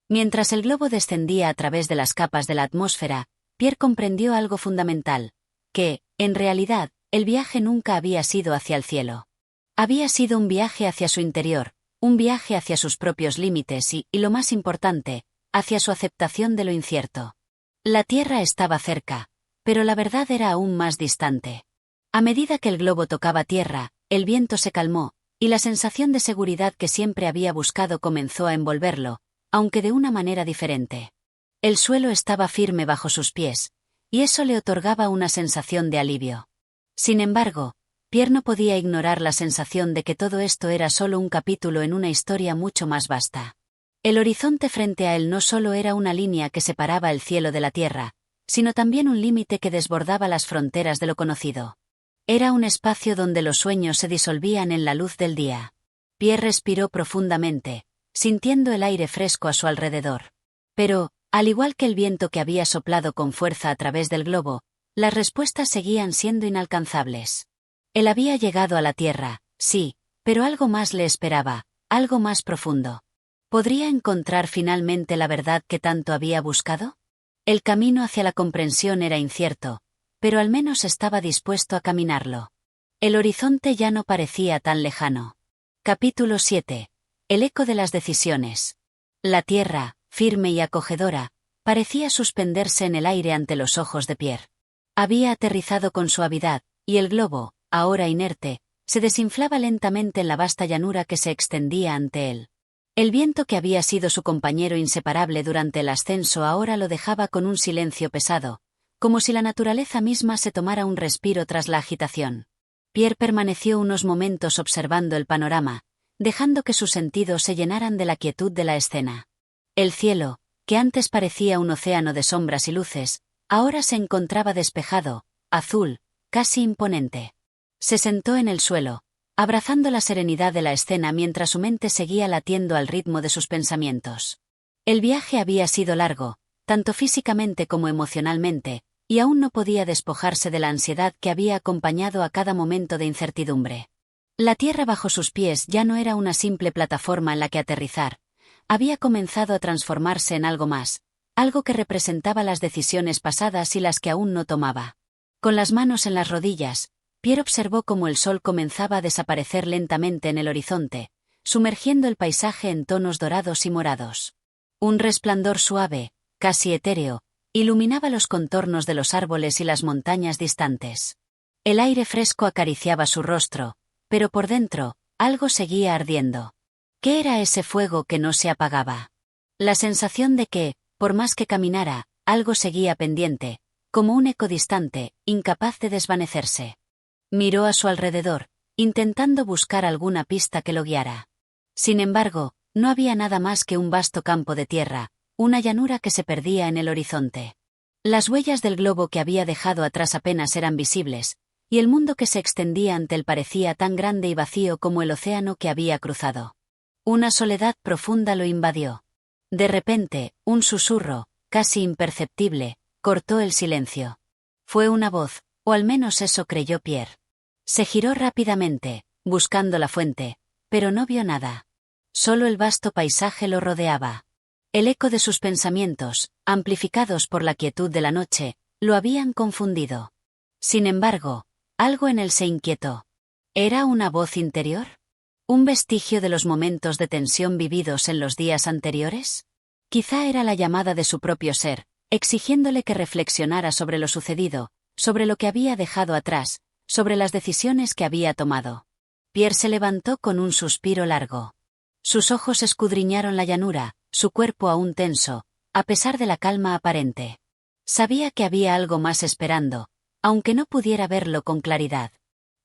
Mientras el globo descendía a través de las capas de la atmósfera, Pierre comprendió algo fundamental, que, en realidad, el viaje nunca había sido hacia el cielo. Había sido un viaje hacia su interior, un viaje hacia sus propios límites y lo más importante, hacia su aceptación de lo incierto. La tierra estaba cerca, pero la verdad era aún más distante. A medida que el globo tocaba tierra, el viento se calmó, y la sensación de seguridad que siempre había buscado comenzó a envolverlo, aunque de una manera diferente. El suelo estaba firme bajo sus pies, y eso le otorgaba una sensación de alivio. Sin embargo, Pierre no podía ignorar la sensación de que todo esto era solo un capítulo en una historia mucho más vasta. El horizonte frente a él no solo era una línea que separaba el cielo de la tierra, sino también un límite que desbordaba las fronteras de lo conocido. Era un espacio donde los sueños se disolvían en la luz del día. Pierre respiró profundamente, sintiendo el aire fresco a su alrededor. Pero, al igual que el viento que había soplado con fuerza a través del globo, las respuestas seguían siendo inalcanzables. Él había llegado a la tierra, sí, pero algo más le esperaba, algo más profundo. ¿Podría encontrar finalmente la verdad que tanto había buscado? El camino hacia la comprensión era incierto, pero al menos estaba dispuesto a caminarlo. El horizonte ya no parecía tan lejano. Capítulo 7. El eco de las decisiones. La tierra, firme y acogedora, parecía suspenderse en el aire ante los ojos de Pierre. Había aterrizado con suavidad, y el globo, ahora inerte, se desinflaba lentamente en la vasta llanura que se extendía ante él. El viento que había sido su compañero inseparable durante el ascenso ahora lo dejaba con un silencio pesado, como si la naturaleza misma se tomara un respiro tras la agitación. Pierre permaneció unos momentos observando el panorama, dejando que sus sentidos se llenaran de la quietud de la escena. El cielo, que antes parecía un océano de sombras y luces, ahora se encontraba despejado, azul, casi imponente. Se sentó en el suelo, abrazando la serenidad de la escena mientras su mente seguía latiendo al ritmo de sus pensamientos. El viaje había sido largo, tanto físicamente como emocionalmente, y aún no podía despojarse de la ansiedad que había acompañado a cada momento de incertidumbre. La tierra bajo sus pies ya no era una simple plataforma en la que aterrizar, había comenzado a transformarse en algo más, algo que representaba las decisiones pasadas y las que aún no tomaba. Con las manos en las rodillas, Pierre observó cómo el sol comenzaba a desaparecer lentamente en el horizonte, sumergiendo el paisaje en tonos dorados y morados. Un resplandor suave, casi etéreo, iluminaba los contornos de los árboles y las montañas distantes. El aire fresco acariciaba su rostro, pero por dentro, algo seguía ardiendo. ¿Qué era ese fuego que no se apagaba? La sensación de que, por más que caminara, algo seguía pendiente, como un eco distante, incapaz de desvanecerse. Miró a su alrededor, intentando buscar alguna pista que lo guiara. Sin embargo, no había nada más que un vasto campo de tierra, una llanura que se perdía en el horizonte. Las huellas del globo que había dejado atrás apenas eran visibles, y el mundo que se extendía ante él parecía tan grande y vacío como el océano que había cruzado. Una soledad profunda lo invadió. De repente, un susurro, casi imperceptible, cortó el silencio. Fue una voz, o al menos eso creyó Pierre. Se giró rápidamente, buscando la fuente, pero no vio nada. Solo el vasto paisaje lo rodeaba. El eco de sus pensamientos, amplificados por la quietud de la noche, lo habían confundido. Sin embargo, algo en él se inquietó. ¿Era una voz interior? ¿Un vestigio de los momentos de tensión vividos en los días anteriores? Quizá era la llamada de su propio ser, exigiéndole que reflexionara sobre lo sucedido, sobre lo que había dejado atrás, sobre las decisiones que había tomado. Pierre se levantó con un suspiro largo. Sus ojos escudriñaron la llanura, su cuerpo aún tenso, a pesar de la calma aparente. Sabía que había algo más esperando, aunque no pudiera verlo con claridad.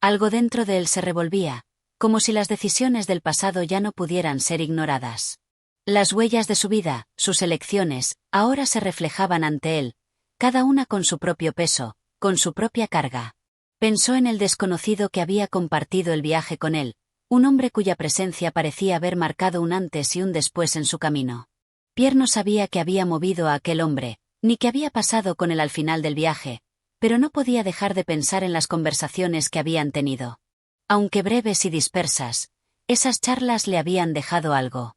Algo dentro de él se revolvía, como si las decisiones del pasado ya no pudieran ser ignoradas. Las huellas de su vida, sus elecciones, ahora se reflejaban ante él, cada una con su propio peso, con su propia carga. Pensó en el desconocido que había compartido el viaje con él, un hombre cuya presencia parecía haber marcado un antes y un después en su camino. Pierre no sabía qué había movido a aquel hombre, ni qué había pasado con él al final del viaje, pero no podía dejar de pensar en las conversaciones que habían tenido. Aunque breves y dispersas, esas charlas le habían dejado algo.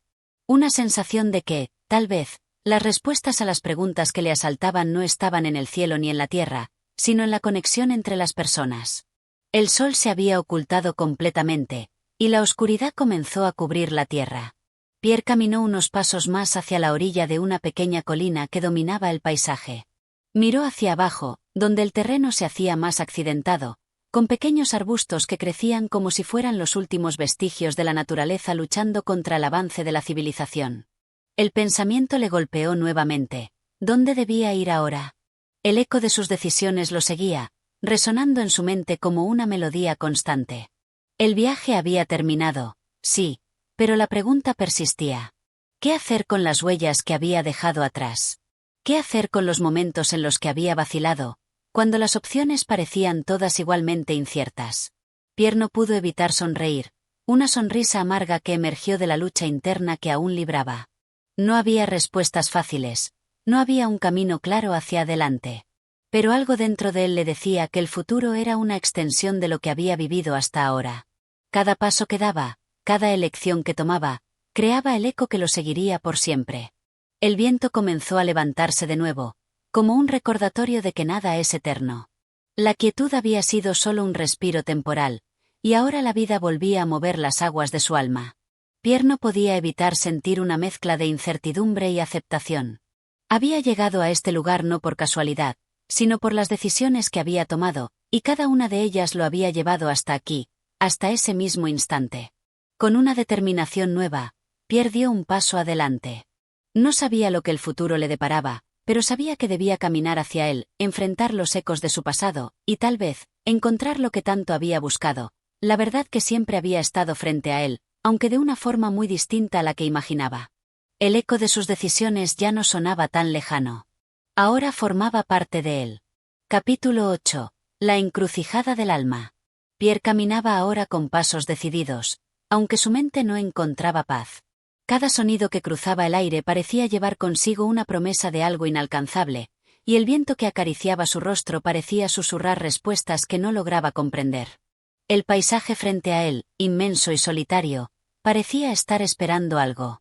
Una sensación de que, tal vez, las respuestas a las preguntas que le asaltaban no estaban en el cielo ni en la tierra, sino en la conexión entre las personas. El sol se había ocultado completamente, y la oscuridad comenzó a cubrir la tierra. Pierre caminó unos pasos más hacia la orilla de una pequeña colina que dominaba el paisaje. Miró hacia abajo, donde el terreno se hacía más accidentado, con pequeños arbustos que crecían como si fueran los últimos vestigios de la naturaleza luchando contra el avance de la civilización. El pensamiento le golpeó nuevamente. ¿Dónde debía ir ahora? El eco de sus decisiones lo seguía, resonando en su mente como una melodía constante. El viaje había terminado, sí, pero la pregunta persistía. ¿Qué hacer con las huellas que había dejado atrás? ¿Qué hacer con los momentos en los que había vacilado, cuando las opciones parecían todas igualmente inciertas? Pierre no pudo evitar sonreír, una sonrisa amarga que emergió de la lucha interna que aún libraba. No había respuestas fáciles, no había un camino claro hacia adelante. Pero algo dentro de él le decía que el futuro era una extensión de lo que había vivido hasta ahora. Cada paso que daba, cada elección que tomaba, creaba el eco que lo seguiría por siempre. El viento comenzó a levantarse de nuevo, como un recordatorio de que nada es eterno. La quietud había sido solo un respiro temporal, y ahora la vida volvía a mover las aguas de su alma. Pierre no podía evitar sentir una mezcla de incertidumbre y aceptación. Había llegado a este lugar no por casualidad, sino por las decisiones que había tomado, y cada una de ellas lo había llevado hasta aquí, hasta ese mismo instante. Con una determinación nueva, Pierre dio un paso adelante. No sabía lo que el futuro le deparaba, pero sabía que debía caminar hacia él, enfrentar los ecos de su pasado, y tal vez, encontrar lo que tanto había buscado, la verdad que siempre había estado frente a él, aunque de una forma muy distinta a la que imaginaba. El eco de sus decisiones ya no sonaba tan lejano. Ahora formaba parte de él. Capítulo 8. La encrucijada del alma. Pierre caminaba ahora con pasos decididos, aunque su mente no encontraba paz. Cada sonido que cruzaba el aire parecía llevar consigo una promesa de algo inalcanzable, y el viento que acariciaba su rostro parecía susurrar respuestas que no lograba comprender. El paisaje frente a él, inmenso y solitario, parecía estar esperando algo.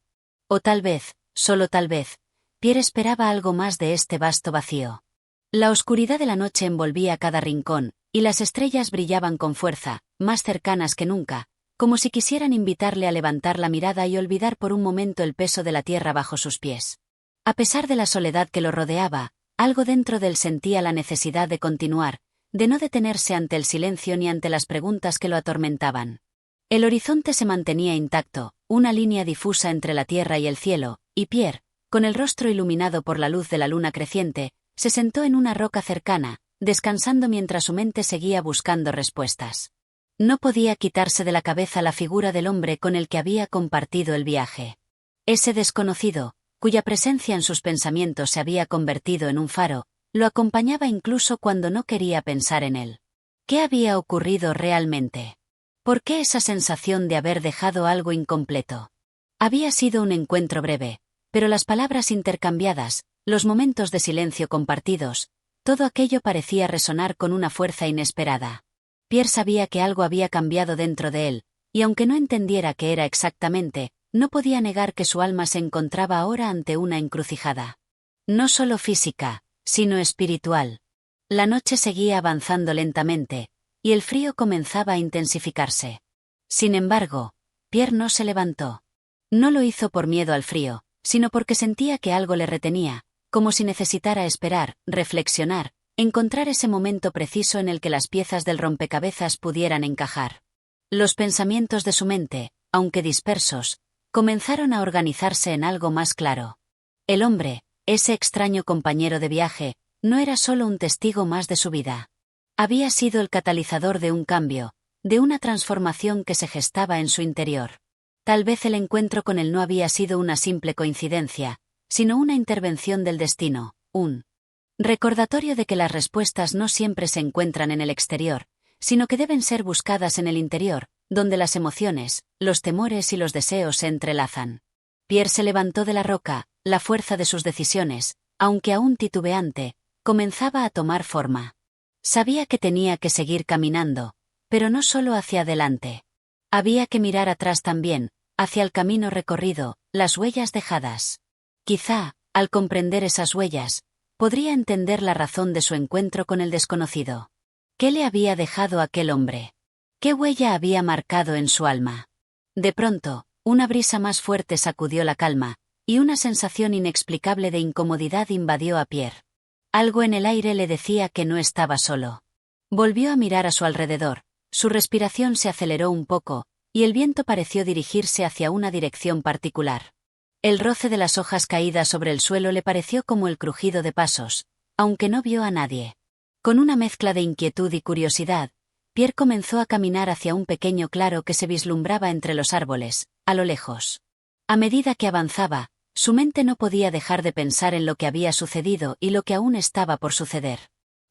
O tal vez, solo tal vez, Pierre esperaba algo más de este vasto vacío. La oscuridad de la noche envolvía cada rincón, y las estrellas brillaban con fuerza, más cercanas que nunca, como si quisieran invitarle a levantar la mirada y olvidar por un momento el peso de la tierra bajo sus pies. A pesar de la soledad que lo rodeaba, algo dentro de él sentía la necesidad de continuar, de no detenerse ante el silencio ni ante las preguntas que lo atormentaban. El horizonte se mantenía intacto, una línea difusa entre la tierra y el cielo, y Pierre, con el rostro iluminado por la luz de la luna creciente, se sentó en una roca cercana, descansando mientras su mente seguía buscando respuestas. No podía quitarse de la cabeza la figura del hombre con el que había compartido el viaje. Ese desconocido, cuya presencia en sus pensamientos se había convertido en un faro, lo acompañaba incluso cuando no quería pensar en él. ¿Qué había ocurrido realmente? ¿Por qué esa sensación de haber dejado algo incompleto? Había sido un encuentro breve, pero las palabras intercambiadas, los momentos de silencio compartidos, todo aquello parecía resonar con una fuerza inesperada. Pierre sabía que algo había cambiado dentro de él, y aunque no entendiera qué era exactamente, no podía negar que su alma se encontraba ahora ante una encrucijada. No solo física, sino espiritual. La noche seguía avanzando lentamente, y el frío comenzaba a intensificarse. Sin embargo, Pierre no se levantó. No lo hizo por miedo al frío, sino porque sentía que algo le retenía, como si necesitara esperar, reflexionar, encontrar ese momento preciso en el que las piezas del rompecabezas pudieran encajar. Los pensamientos de su mente, aunque dispersos, comenzaron a organizarse en algo más claro. El hombre, ese extraño compañero de viaje, no era solo un testigo más de su vida. Había sido el catalizador de un cambio, de una transformación que se gestaba en su interior. Tal vez el encuentro con él no había sido una simple coincidencia, sino una intervención del destino, un recordatorio de que las respuestas no siempre se encuentran en el exterior, sino que deben ser buscadas en el interior, donde las emociones, los temores y los deseos se entrelazan. Pierre se levantó de la roca, la fuerza de sus decisiones, aunque aún titubeante, comenzaba a tomar forma. Sabía que tenía que seguir caminando, pero no solo hacia adelante. Había que mirar atrás también, hacia el camino recorrido, las huellas dejadas. Quizá, al comprender esas huellas, podría entender la razón de su encuentro con el desconocido. ¿Qué le había dejado aquel hombre? ¿Qué huella había marcado en su alma? De pronto, una brisa más fuerte sacudió la calma, y una sensación inexplicable de incomodidad invadió a Pierre. Algo en el aire le decía que no estaba solo. Volvió a mirar a su alrededor, su respiración se aceleró un poco, y el viento pareció dirigirse hacia una dirección particular. El roce de las hojas caídas sobre el suelo le pareció como el crujido de pasos, aunque no vio a nadie. Con una mezcla de inquietud y curiosidad, Pierre comenzó a caminar hacia un pequeño claro que se vislumbraba entre los árboles, a lo lejos. A medida que avanzaba, su mente no podía dejar de pensar en lo que había sucedido y lo que aún estaba por suceder.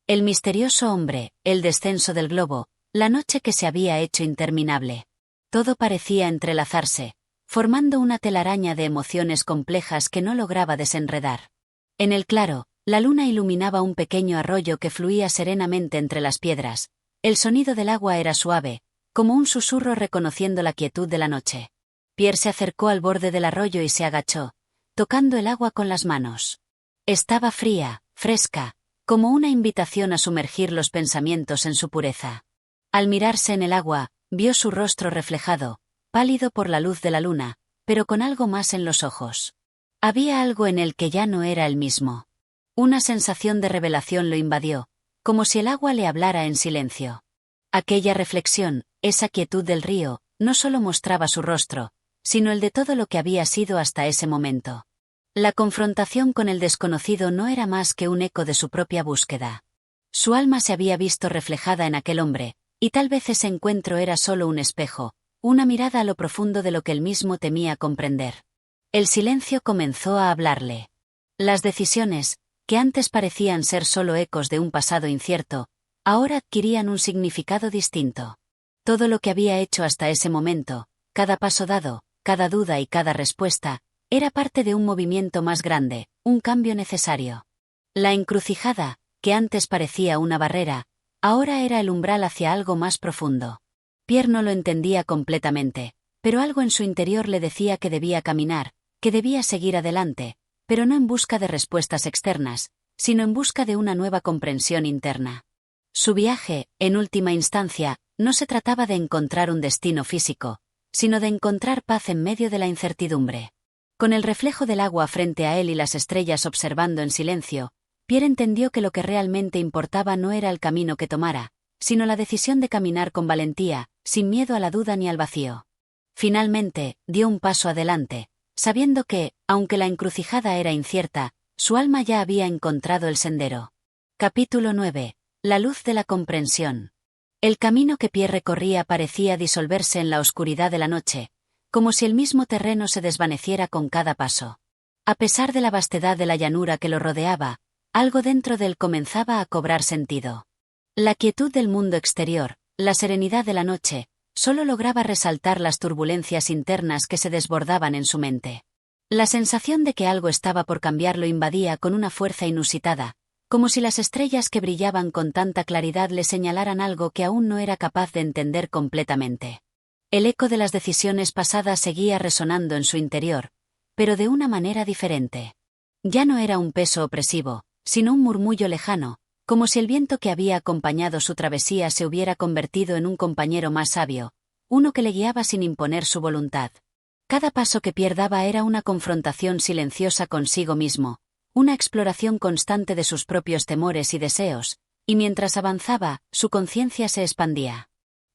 El misterioso hombre, el descenso del globo, la noche que se había hecho interminable. Todo parecía entrelazarse, formando una telaraña de emociones complejas que no lograba desenredar. En el claro, la luna iluminaba un pequeño arroyo que fluía serenamente entre las piedras. El sonido del agua era suave, como un susurro reconociendo la quietud de la noche. Pierre se acercó al borde del arroyo y se agachó, tocando el agua con las manos. Estaba fría, fresca, como una invitación a sumergir los pensamientos en su pureza. Al mirarse en el agua, vio su rostro reflejado, pálido por la luz de la luna, pero con algo más en los ojos. Había algo en él que ya no era el mismo. Una sensación de revelación lo invadió, como si el agua le hablara en silencio. Aquella reflexión, esa quietud del río, no solo mostraba su rostro, sino el de todo lo que había sido hasta ese momento. La confrontación con el desconocido no era más que un eco de su propia búsqueda. Su alma se había visto reflejada en aquel hombre, y tal vez ese encuentro era solo un espejo, una mirada a lo profundo de lo que él mismo temía comprender. El silencio comenzó a hablarle. Las decisiones, que antes parecían ser solo ecos de un pasado incierto, ahora adquirían un significado distinto. Todo lo que había hecho hasta ese momento, cada paso dado, cada duda y cada respuesta, era parte de un movimiento más grande, un cambio necesario. La encrucijada, que antes parecía una barrera, ahora era el umbral hacia algo más profundo. Pierre no lo entendía completamente, pero algo en su interior le decía que debía caminar, que debía seguir adelante, pero no en busca de respuestas externas, sino en busca de una nueva comprensión interna. Su viaje, en última instancia, no se trataba de encontrar un destino físico, sino de encontrar paz en medio de la incertidumbre. Con el reflejo del agua frente a él y las estrellas observando en silencio, Pierre entendió que lo que realmente importaba no era el camino que tomara, sino la decisión de caminar con valentía, sin miedo a la duda ni al vacío. Finalmente, dio un paso adelante, sabiendo que, aunque la encrucijada era incierta, su alma ya había encontrado el sendero. Capítulo 9. La luz de la comprensión. El camino que Pierre recorría parecía disolverse en la oscuridad de la noche, como si el mismo terreno se desvaneciera con cada paso. A pesar de la vastedad de la llanura que lo rodeaba, algo dentro de él comenzaba a cobrar sentido. La quietud del mundo exterior, la serenidad de la noche, solo lograba resaltar las turbulencias internas que se desbordaban en su mente. La sensación de que algo estaba por cambiar lo invadía con una fuerza inusitada, como si las estrellas que brillaban con tanta claridad le señalaran algo que aún no era capaz de entender completamente. El eco de las decisiones pasadas seguía resonando en su interior, pero de una manera diferente. Ya no era un peso opresivo, sino un murmullo lejano, como si el viento que había acompañado su travesía se hubiera convertido en un compañero más sabio, uno que le guiaba sin imponer su voluntad. Cada paso que Pierre daba era una confrontación silenciosa consigo mismo, una exploración constante de sus propios temores y deseos, y mientras avanzaba, su conciencia se expandía.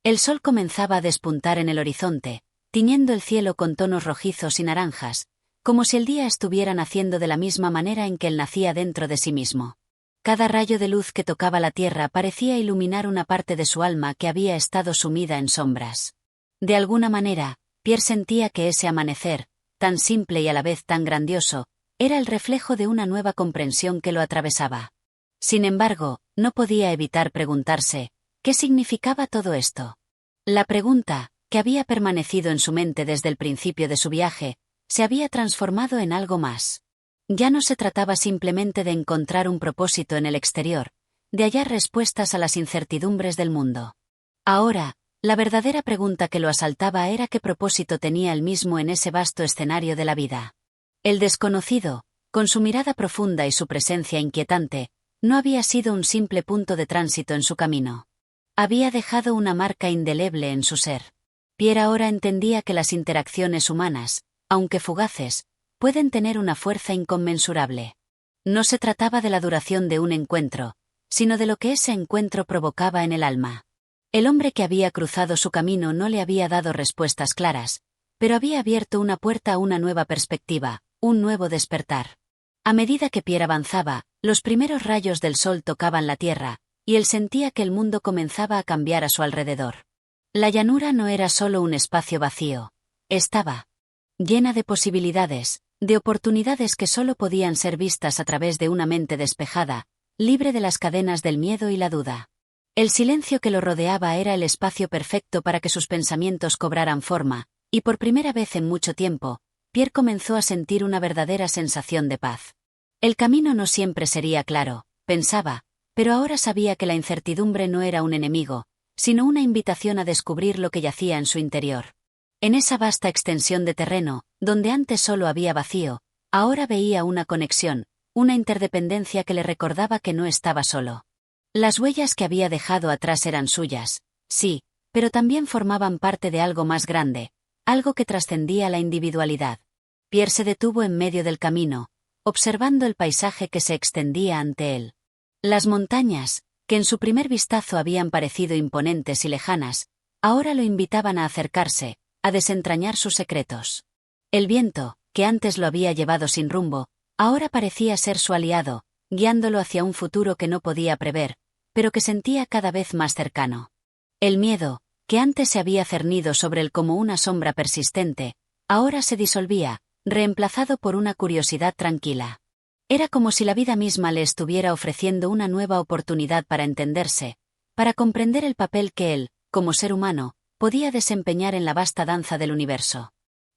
El sol comenzaba a despuntar en el horizonte, tiñendo el cielo con tonos rojizos y naranjas, como si el día estuviera naciendo de la misma manera en que él nacía dentro de sí mismo. Cada rayo de luz que tocaba la tierra parecía iluminar una parte de su alma que había estado sumida en sombras. De alguna manera, Pierre sentía que ese amanecer, tan simple y a la vez tan grandioso, era el reflejo de una nueva comprensión que lo atravesaba. Sin embargo, no podía evitar preguntarse, ¿qué significaba todo esto? La pregunta, que había permanecido en su mente desde el principio de su viaje, se había transformado en algo más. Ya no se trataba simplemente de encontrar un propósito en el exterior, de hallar respuestas a las incertidumbres del mundo. Ahora, la verdadera pregunta que lo asaltaba era qué propósito tenía él mismo en ese vasto escenario de la vida. El desconocido, con su mirada profunda y su presencia inquietante, no había sido un simple punto de tránsito en su camino. Había dejado una marca indeleble en su ser. Pierre ahora entendía que las interacciones humanas, aunque fugaces, pueden tener una fuerza inconmensurable. No se trataba de la duración de un encuentro, sino de lo que ese encuentro provocaba en el alma. El hombre que había cruzado su camino no le había dado respuestas claras, pero había abierto una puerta a una nueva perspectiva, un nuevo despertar. A medida que Pierre avanzaba, los primeros rayos del sol tocaban la tierra, y él sentía que el mundo comenzaba a cambiar a su alrededor. La llanura no era solo un espacio vacío. Estaba llena de posibilidades, de oportunidades que solo podían ser vistas a través de una mente despejada, libre de las cadenas del miedo y la duda. El silencio que lo rodeaba era el espacio perfecto para que sus pensamientos cobraran forma, y por primera vez en mucho tiempo, Pierre comenzó a sentir una verdadera sensación de paz. El camino no siempre sería claro, pensaba, pero ahora sabía que la incertidumbre no era un enemigo, sino una invitación a descubrir lo que yacía en su interior. En esa vasta extensión de terreno, donde antes solo había vacío, ahora veía una conexión, una interdependencia que le recordaba que no estaba solo. Las huellas que había dejado atrás eran suyas, sí, pero también formaban parte de algo más grande, algo que trascendía la individualidad. Pierre se detuvo en medio del camino, observando el paisaje que se extendía ante él. Las montañas, que en su primer vistazo habían parecido imponentes y lejanas, ahora lo invitaban a acercarse, a desentrañar sus secretos. El viento, que antes lo había llevado sin rumbo, ahora parecía ser su aliado, guiándolo hacia un futuro que no podía prever, pero que sentía cada vez más cercano. El miedo, que antes se había cernido sobre él como una sombra persistente, ahora se disolvía, reemplazado por una curiosidad tranquila. Era como si la vida misma le estuviera ofreciendo una nueva oportunidad para entenderse, para comprender el papel que él, como ser humano, podía desempeñar en la vasta danza del universo.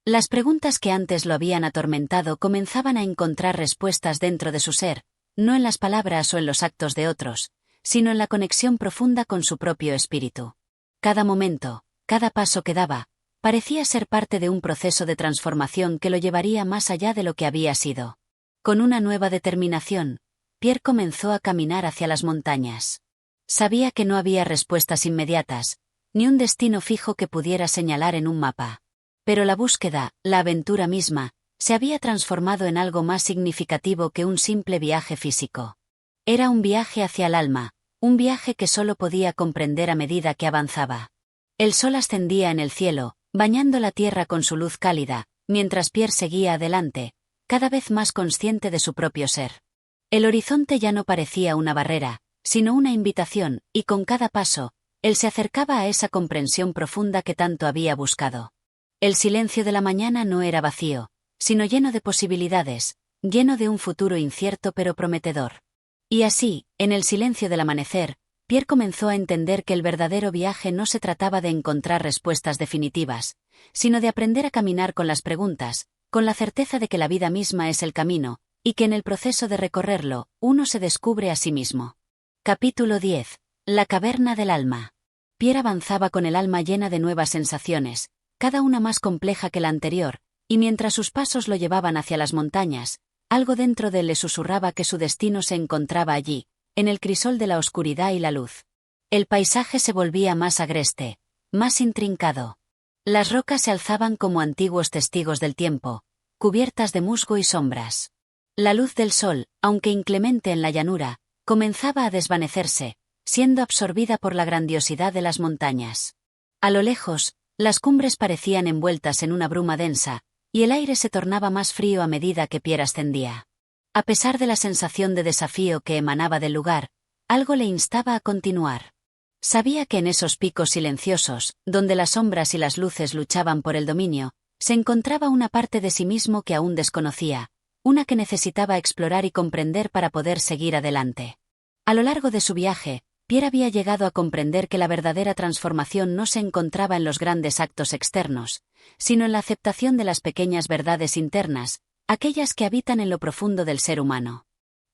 Las preguntas que antes lo habían atormentado comenzaban a encontrar respuestas dentro de su ser, no en las palabras o en los actos de otros, sino en la conexión profunda con su propio espíritu. Cada momento, cada paso que daba, parecía ser parte de un proceso de transformación que lo llevaría más allá de lo que había sido. Con una nueva determinación, Pierre comenzó a caminar hacia las montañas. Sabía que no había respuestas inmediatas, ni un destino fijo que pudiera señalar en un mapa. Pero la búsqueda, la aventura misma, se había transformado en algo más significativo que un simple viaje físico. Era un viaje hacia el alma, un viaje que solo podía comprender a medida que avanzaba. El sol ascendía en el cielo, bañando la tierra con su luz cálida, mientras Pierre seguía adelante, cada vez más consciente de su propio ser. El horizonte ya no parecía una barrera, sino una invitación, y con cada paso, él se acercaba a esa comprensión profunda que tanto había buscado. El silencio de la mañana no era vacío, sino lleno de posibilidades, lleno de un futuro incierto pero prometedor. Y así, en el silencio del amanecer, Pierre comenzó a entender que el verdadero viaje no se trataba de encontrar respuestas definitivas, sino de aprender a caminar con las preguntas, con la certeza de que la vida misma es el camino, y que en el proceso de recorrerlo, uno se descubre a sí mismo. Capítulo 10. La caverna del alma. Pierre avanzaba con el alma llena de nuevas sensaciones, cada una más compleja que la anterior, y mientras sus pasos lo llevaban hacia las montañas, algo dentro de él le susurraba que su destino se encontraba allí, en el crisol de la oscuridad y la luz. El paisaje se volvía más agreste, más intrincado. Las rocas se alzaban como antiguos testigos del tiempo, cubiertas de musgo y sombras. La luz del sol, aunque inclemente en la llanura, comenzaba a desvanecerse, siendo absorbida por la grandiosidad de las montañas. A lo lejos, las cumbres parecían envueltas en una bruma densa, y el aire se tornaba más frío a medida que Pierre ascendía. A pesar de la sensación de desafío que emanaba del lugar, algo le instaba a continuar. Sabía que en esos picos silenciosos, donde las sombras y las luces luchaban por el dominio, se encontraba una parte de sí mismo que aún desconocía, una que necesitaba explorar y comprender para poder seguir adelante. A lo largo de su viaje, Pierre había llegado a comprender que la verdadera transformación no se encontraba en los grandes actos externos, sino en la aceptación de las pequeñas verdades internas, aquellas que habitan en lo profundo del ser humano.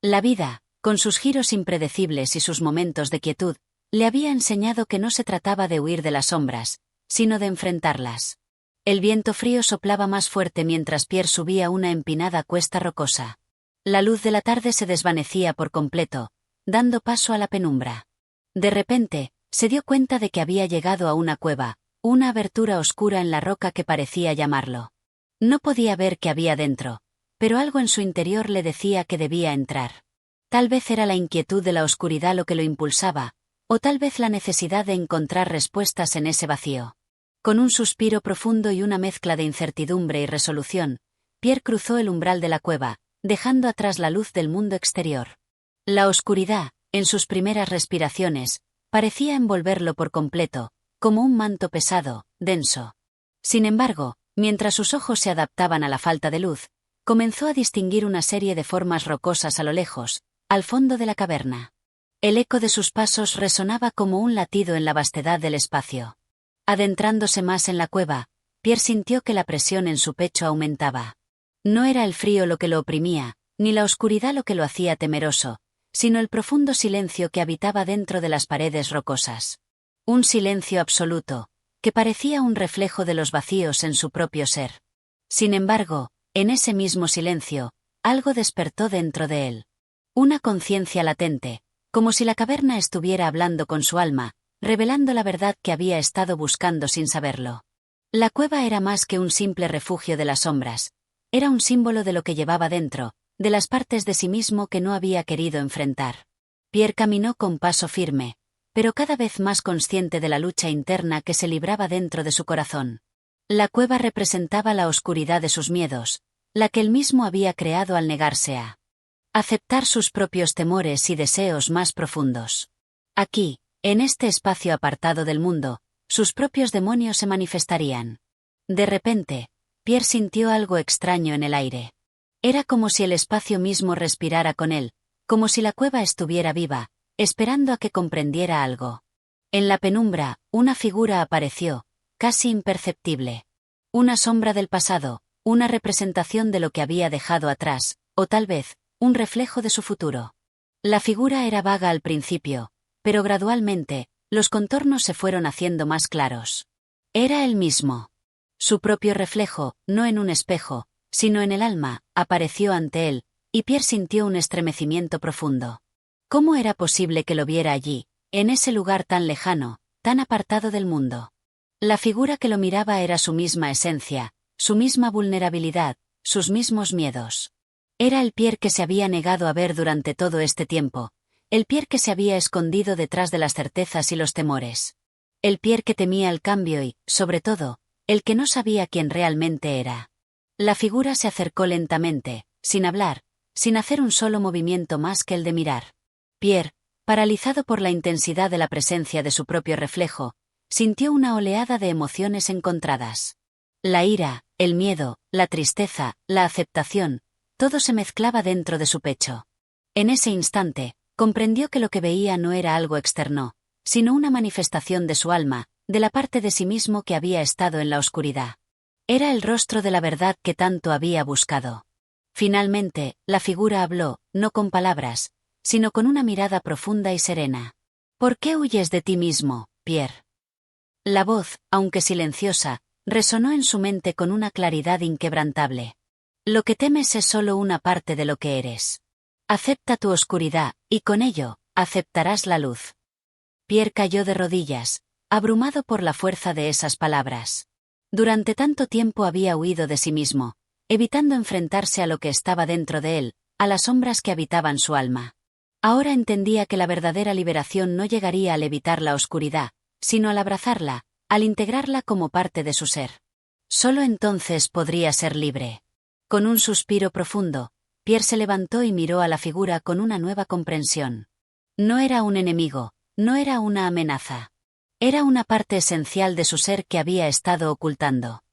La vida, con sus giros impredecibles y sus momentos de quietud, le había enseñado que no se trataba de huir de las sombras, sino de enfrentarlas. El viento frío soplaba más fuerte mientras Pierre subía una empinada cuesta rocosa. La luz de la tarde se desvanecía por completo, dando paso a la penumbra. De repente, se dio cuenta de que había llegado a una cueva, una abertura oscura en la roca que parecía llamarlo. No podía ver qué había dentro, pero algo en su interior le decía que debía entrar. Tal vez era la inquietud de la oscuridad lo que lo impulsaba, o tal vez la necesidad de encontrar respuestas en ese vacío. Con un suspiro profundo y una mezcla de incertidumbre y resolución, Pierre cruzó el umbral de la cueva, dejando atrás la luz del mundo exterior. La oscuridad, en sus primeras respiraciones, parecía envolverlo por completo, como un manto pesado, denso. Sin embargo, mientras sus ojos se adaptaban a la falta de luz, comenzó a distinguir una serie de formas rocosas a lo lejos, al fondo de la caverna. El eco de sus pasos resonaba como un latido en la vastedad del espacio. Adentrándose más en la cueva, Pierre sintió que la presión en su pecho aumentaba. No era el frío lo que lo oprimía, ni la oscuridad lo que lo hacía temeroso, sino el profundo silencio que habitaba dentro de las paredes rocosas. Un silencio absoluto, que parecía un reflejo de los vacíos en su propio ser. Sin embargo, en ese mismo silencio, algo despertó dentro de él. Una conciencia latente, como si la caverna estuviera hablando con su alma, revelando la verdad que había estado buscando sin saberlo. La cueva era más que un simple refugio de las sombras, era un símbolo de lo que llevaba dentro, de las partes de sí mismo que no había querido enfrentar. Pierre caminó con paso firme, pero cada vez más consciente de la lucha interna que se libraba dentro de su corazón. La cueva representaba la oscuridad de sus miedos, la que él mismo había creado al negarse a aceptar sus propios temores y deseos más profundos. Aquí, en este espacio apartado del mundo, sus propios demonios se manifestarían. De repente, Pierre sintió algo extraño en el aire. Era como si el espacio mismo respirara con él, como si la cueva estuviera viva, esperando a que comprendiera algo. En la penumbra, una figura apareció, casi imperceptible. Una sombra del pasado, una representación de lo que había dejado atrás, o tal vez, un reflejo de su futuro. La figura era vaga al principio, pero gradualmente, los contornos se fueron haciendo más claros. Era él mismo. Su propio reflejo, no en un espejo, sino en el alma, apareció ante él, y Pierre sintió un estremecimiento profundo. ¿Cómo era posible que lo viera allí, en ese lugar tan lejano, tan apartado del mundo? La figura que lo miraba era su misma esencia, su misma vulnerabilidad, sus mismos miedos. Era el Pierre que se había negado a ver durante todo este tiempo, el Pierre que se había escondido detrás de las certezas y los temores. El Pierre que temía el cambio y, sobre todo, el que no sabía quién realmente era. La figura se acercó lentamente, sin hablar, sin hacer un solo movimiento más que el de mirar. Pierre, paralizado por la intensidad de la presencia de su propio reflejo, sintió una oleada de emociones encontradas. La ira, el miedo, la tristeza, la aceptación, todo se mezclaba dentro de su pecho. En ese instante, comprendió que lo que veía no era algo externo, sino una manifestación de su alma, de la parte de sí mismo que había estado en la oscuridad. Era el rostro de la verdad que tanto había buscado. Finalmente, la figura habló, no con palabras, sino con una mirada profunda y serena. ¿Por qué huyes de ti mismo, Pierre? La voz, aunque silenciosa, resonó en su mente con una claridad inquebrantable. Lo que temes es solo una parte de lo que eres. Acepta tu oscuridad, y con ello, aceptarás la luz. Pierre cayó de rodillas, abrumado por la fuerza de esas palabras. Durante tanto tiempo había huido de sí mismo, evitando enfrentarse a lo que estaba dentro de él, a las sombras que habitaban su alma. Ahora entendía que la verdadera liberación no llegaría al evitar la oscuridad, sino al abrazarla, al integrarla como parte de su ser. Solo entonces podría ser libre. Con un suspiro profundo, Pierre se levantó y miró a la figura con una nueva comprensión. No era un enemigo, no era una amenaza. Era una parte esencial de su ser que había estado ocultando.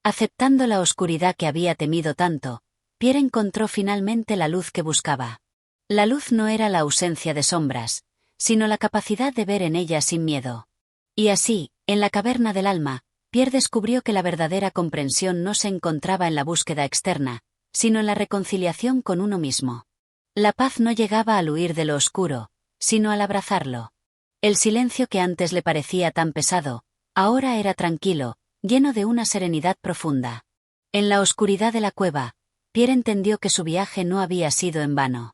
Aceptando la oscuridad que había temido tanto, Pierre encontró finalmente la luz que buscaba. La luz no era la ausencia de sombras, sino la capacidad de ver en ellas sin miedo. Y así, en la caverna del alma, Pierre descubrió que la verdadera comprensión no se encontraba en la búsqueda externa, sino en la reconciliación con uno mismo. La paz no llegaba al huir de lo oscuro, sino al abrazarlo. El silencio que antes le parecía tan pesado, ahora era tranquilo, lleno de una serenidad profunda. En la oscuridad de la cueva, Pierre entendió que su viaje no había sido en vano.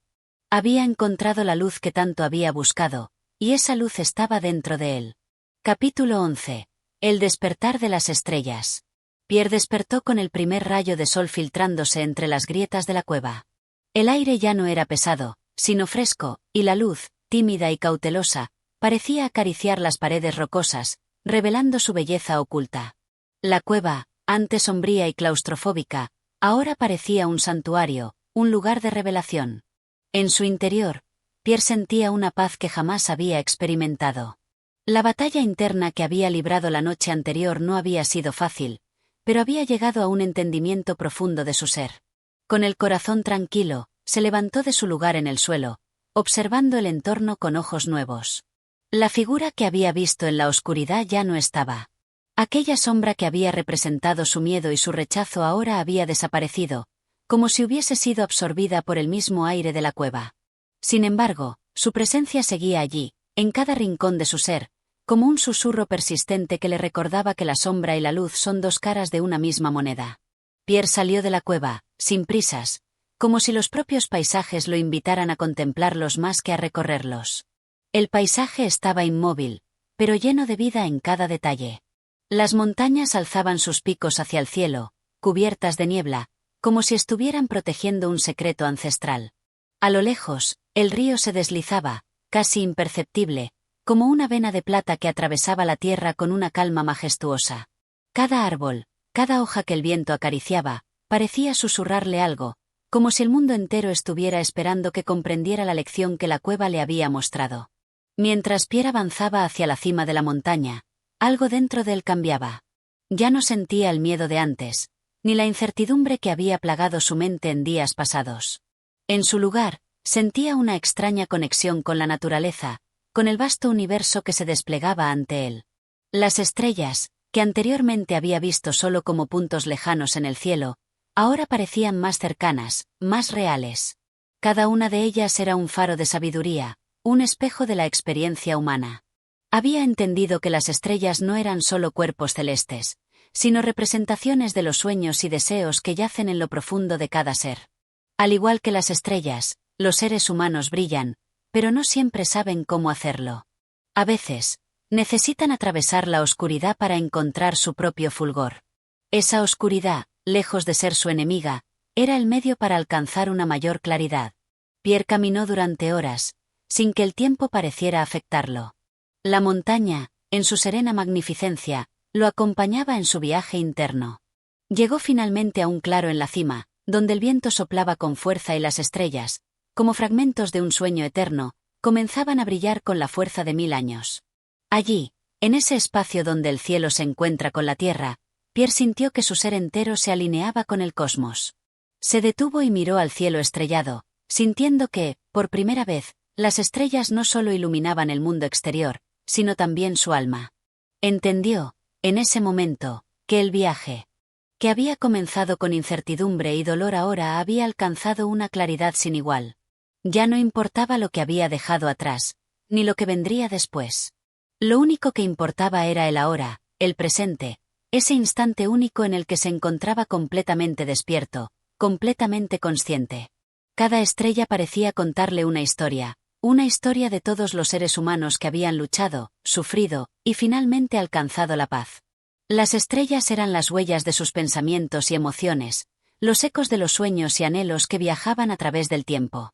Había encontrado la luz que tanto había buscado, y esa luz estaba dentro de él. Capítulo 11. El despertar de las estrellas. Pierre despertó con el primer rayo de sol filtrándose entre las grietas de la cueva. El aire ya no era pesado, sino fresco, y la luz, tímida y cautelosa, parecía acariciar las paredes rocosas, revelando su belleza oculta. La cueva, antes sombría y claustrofóbica, ahora parecía un santuario, un lugar de revelación. En su interior, Pierre sentía una paz que jamás había experimentado. La batalla interna que había librado la noche anterior no había sido fácil, pero había llegado a un entendimiento profundo de su ser. Con el corazón tranquilo, se levantó de su lugar en el suelo, observando el entorno con ojos nuevos. La figura que había visto en la oscuridad ya no estaba. Aquella sombra que había representado su miedo y su rechazo ahora había desaparecido, como si hubiese sido absorbida por el mismo aire de la cueva. Sin embargo, su presencia seguía allí, en cada rincón de su ser, como un susurro persistente que le recordaba que la sombra y la luz son dos caras de una misma moneda. Pierre salió de la cueva, sin prisas, como si los propios paisajes lo invitaran a contemplarlos más que a recorrerlos. El paisaje estaba inmóvil, pero lleno de vida en cada detalle. Las montañas alzaban sus picos hacia el cielo, cubiertas de niebla, como si estuvieran protegiendo un secreto ancestral. A lo lejos, el río se deslizaba, casi imperceptible, como una vena de plata que atravesaba la tierra con una calma majestuosa. Cada árbol, cada hoja que el viento acariciaba, parecía susurrarle algo, como si el mundo entero estuviera esperando que comprendiera la lección que la cueva le había mostrado. Mientras Pierre avanzaba hacia la cima de la montaña, algo dentro de él cambiaba. Ya no sentía el miedo de antes, ni la incertidumbre que había plagado su mente en días pasados. En su lugar, sentía una extraña conexión con la naturaleza, con el vasto universo que se desplegaba ante él. Las estrellas, que anteriormente había visto solo como puntos lejanos en el cielo, ahora parecían más cercanas, más reales. Cada una de ellas era un faro de sabiduría, un espejo de la experiencia humana. Había entendido que las estrellas no eran solo cuerpos celestes, sino representaciones de los sueños y deseos que yacen en lo profundo de cada ser. Al igual que las estrellas, los seres humanos brillan, pero no siempre saben cómo hacerlo. A veces, necesitan atravesar la oscuridad para encontrar su propio fulgor. Esa oscuridad, lejos de ser su enemiga, era el medio para alcanzar una mayor claridad. Pierre caminó durante horas, sin que el tiempo pareciera afectarlo. La montaña, en su serena magnificencia, lo acompañaba en su viaje interno. Llegó finalmente a un claro en la cima, donde el viento soplaba con fuerza y las estrellas, como fragmentos de un sueño eterno, comenzaban a brillar con la fuerza de 1000 años. Allí, en ese espacio donde el cielo se encuentra con la tierra, Pierre sintió que su ser entero se alineaba con el cosmos. Se detuvo y miró al cielo estrellado, sintiendo que, por primera vez, las estrellas no solo iluminaban el mundo exterior, sino también su alma. Entendió, en ese momento, que el viaje, que había comenzado con incertidumbre y dolor ahora había alcanzado una claridad sin igual. Ya no importaba lo que había dejado atrás, ni lo que vendría después. Lo único que importaba era el ahora, el presente, ese instante único en el que se encontraba completamente despierto, completamente consciente. Cada estrella parecía contarle una historia de todos los seres humanos que habían luchado, sufrido, y finalmente alcanzado la paz. Las estrellas eran las huellas de sus pensamientos y emociones, los ecos de los sueños y anhelos que viajaban a través del tiempo.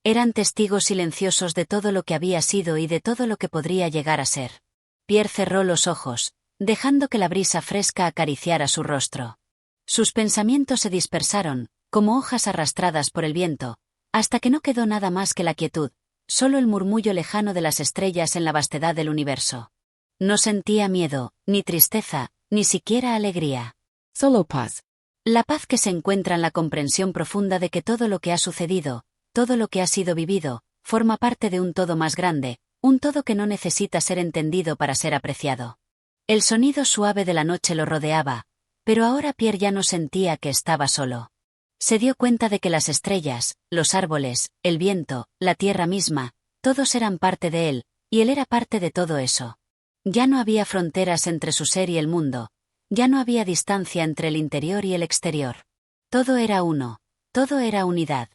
Eran testigos silenciosos de todo lo que había sido y de todo lo que podría llegar a ser. Pierre cerró los ojos, dejando que la brisa fresca acariciara su rostro. Sus pensamientos se dispersaron, como hojas arrastradas por el viento, hasta que no quedó nada más que la quietud, solo el murmullo lejano de las estrellas en la vastedad del universo. No sentía miedo, ni tristeza, ni siquiera alegría. Solo paz. La paz que se encuentra en la comprensión profunda de que todo lo que ha sucedido, todo lo que ha sido vivido, forma parte de un todo más grande, un todo que no necesita ser entendido para ser apreciado. El sonido suave de la noche lo rodeaba, pero ahora Pierre ya no sentía que estaba solo. Se dio cuenta de que las estrellas, los árboles, el viento, la tierra misma, todos eran parte de él, y él era parte de todo eso. Ya no había fronteras entre su ser y el mundo, ya no había distancia entre el interior y el exterior. Todo era uno, todo era unidad.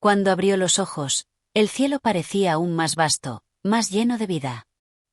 Cuando abrió los ojos, el cielo parecía aún más vasto, más lleno de vida.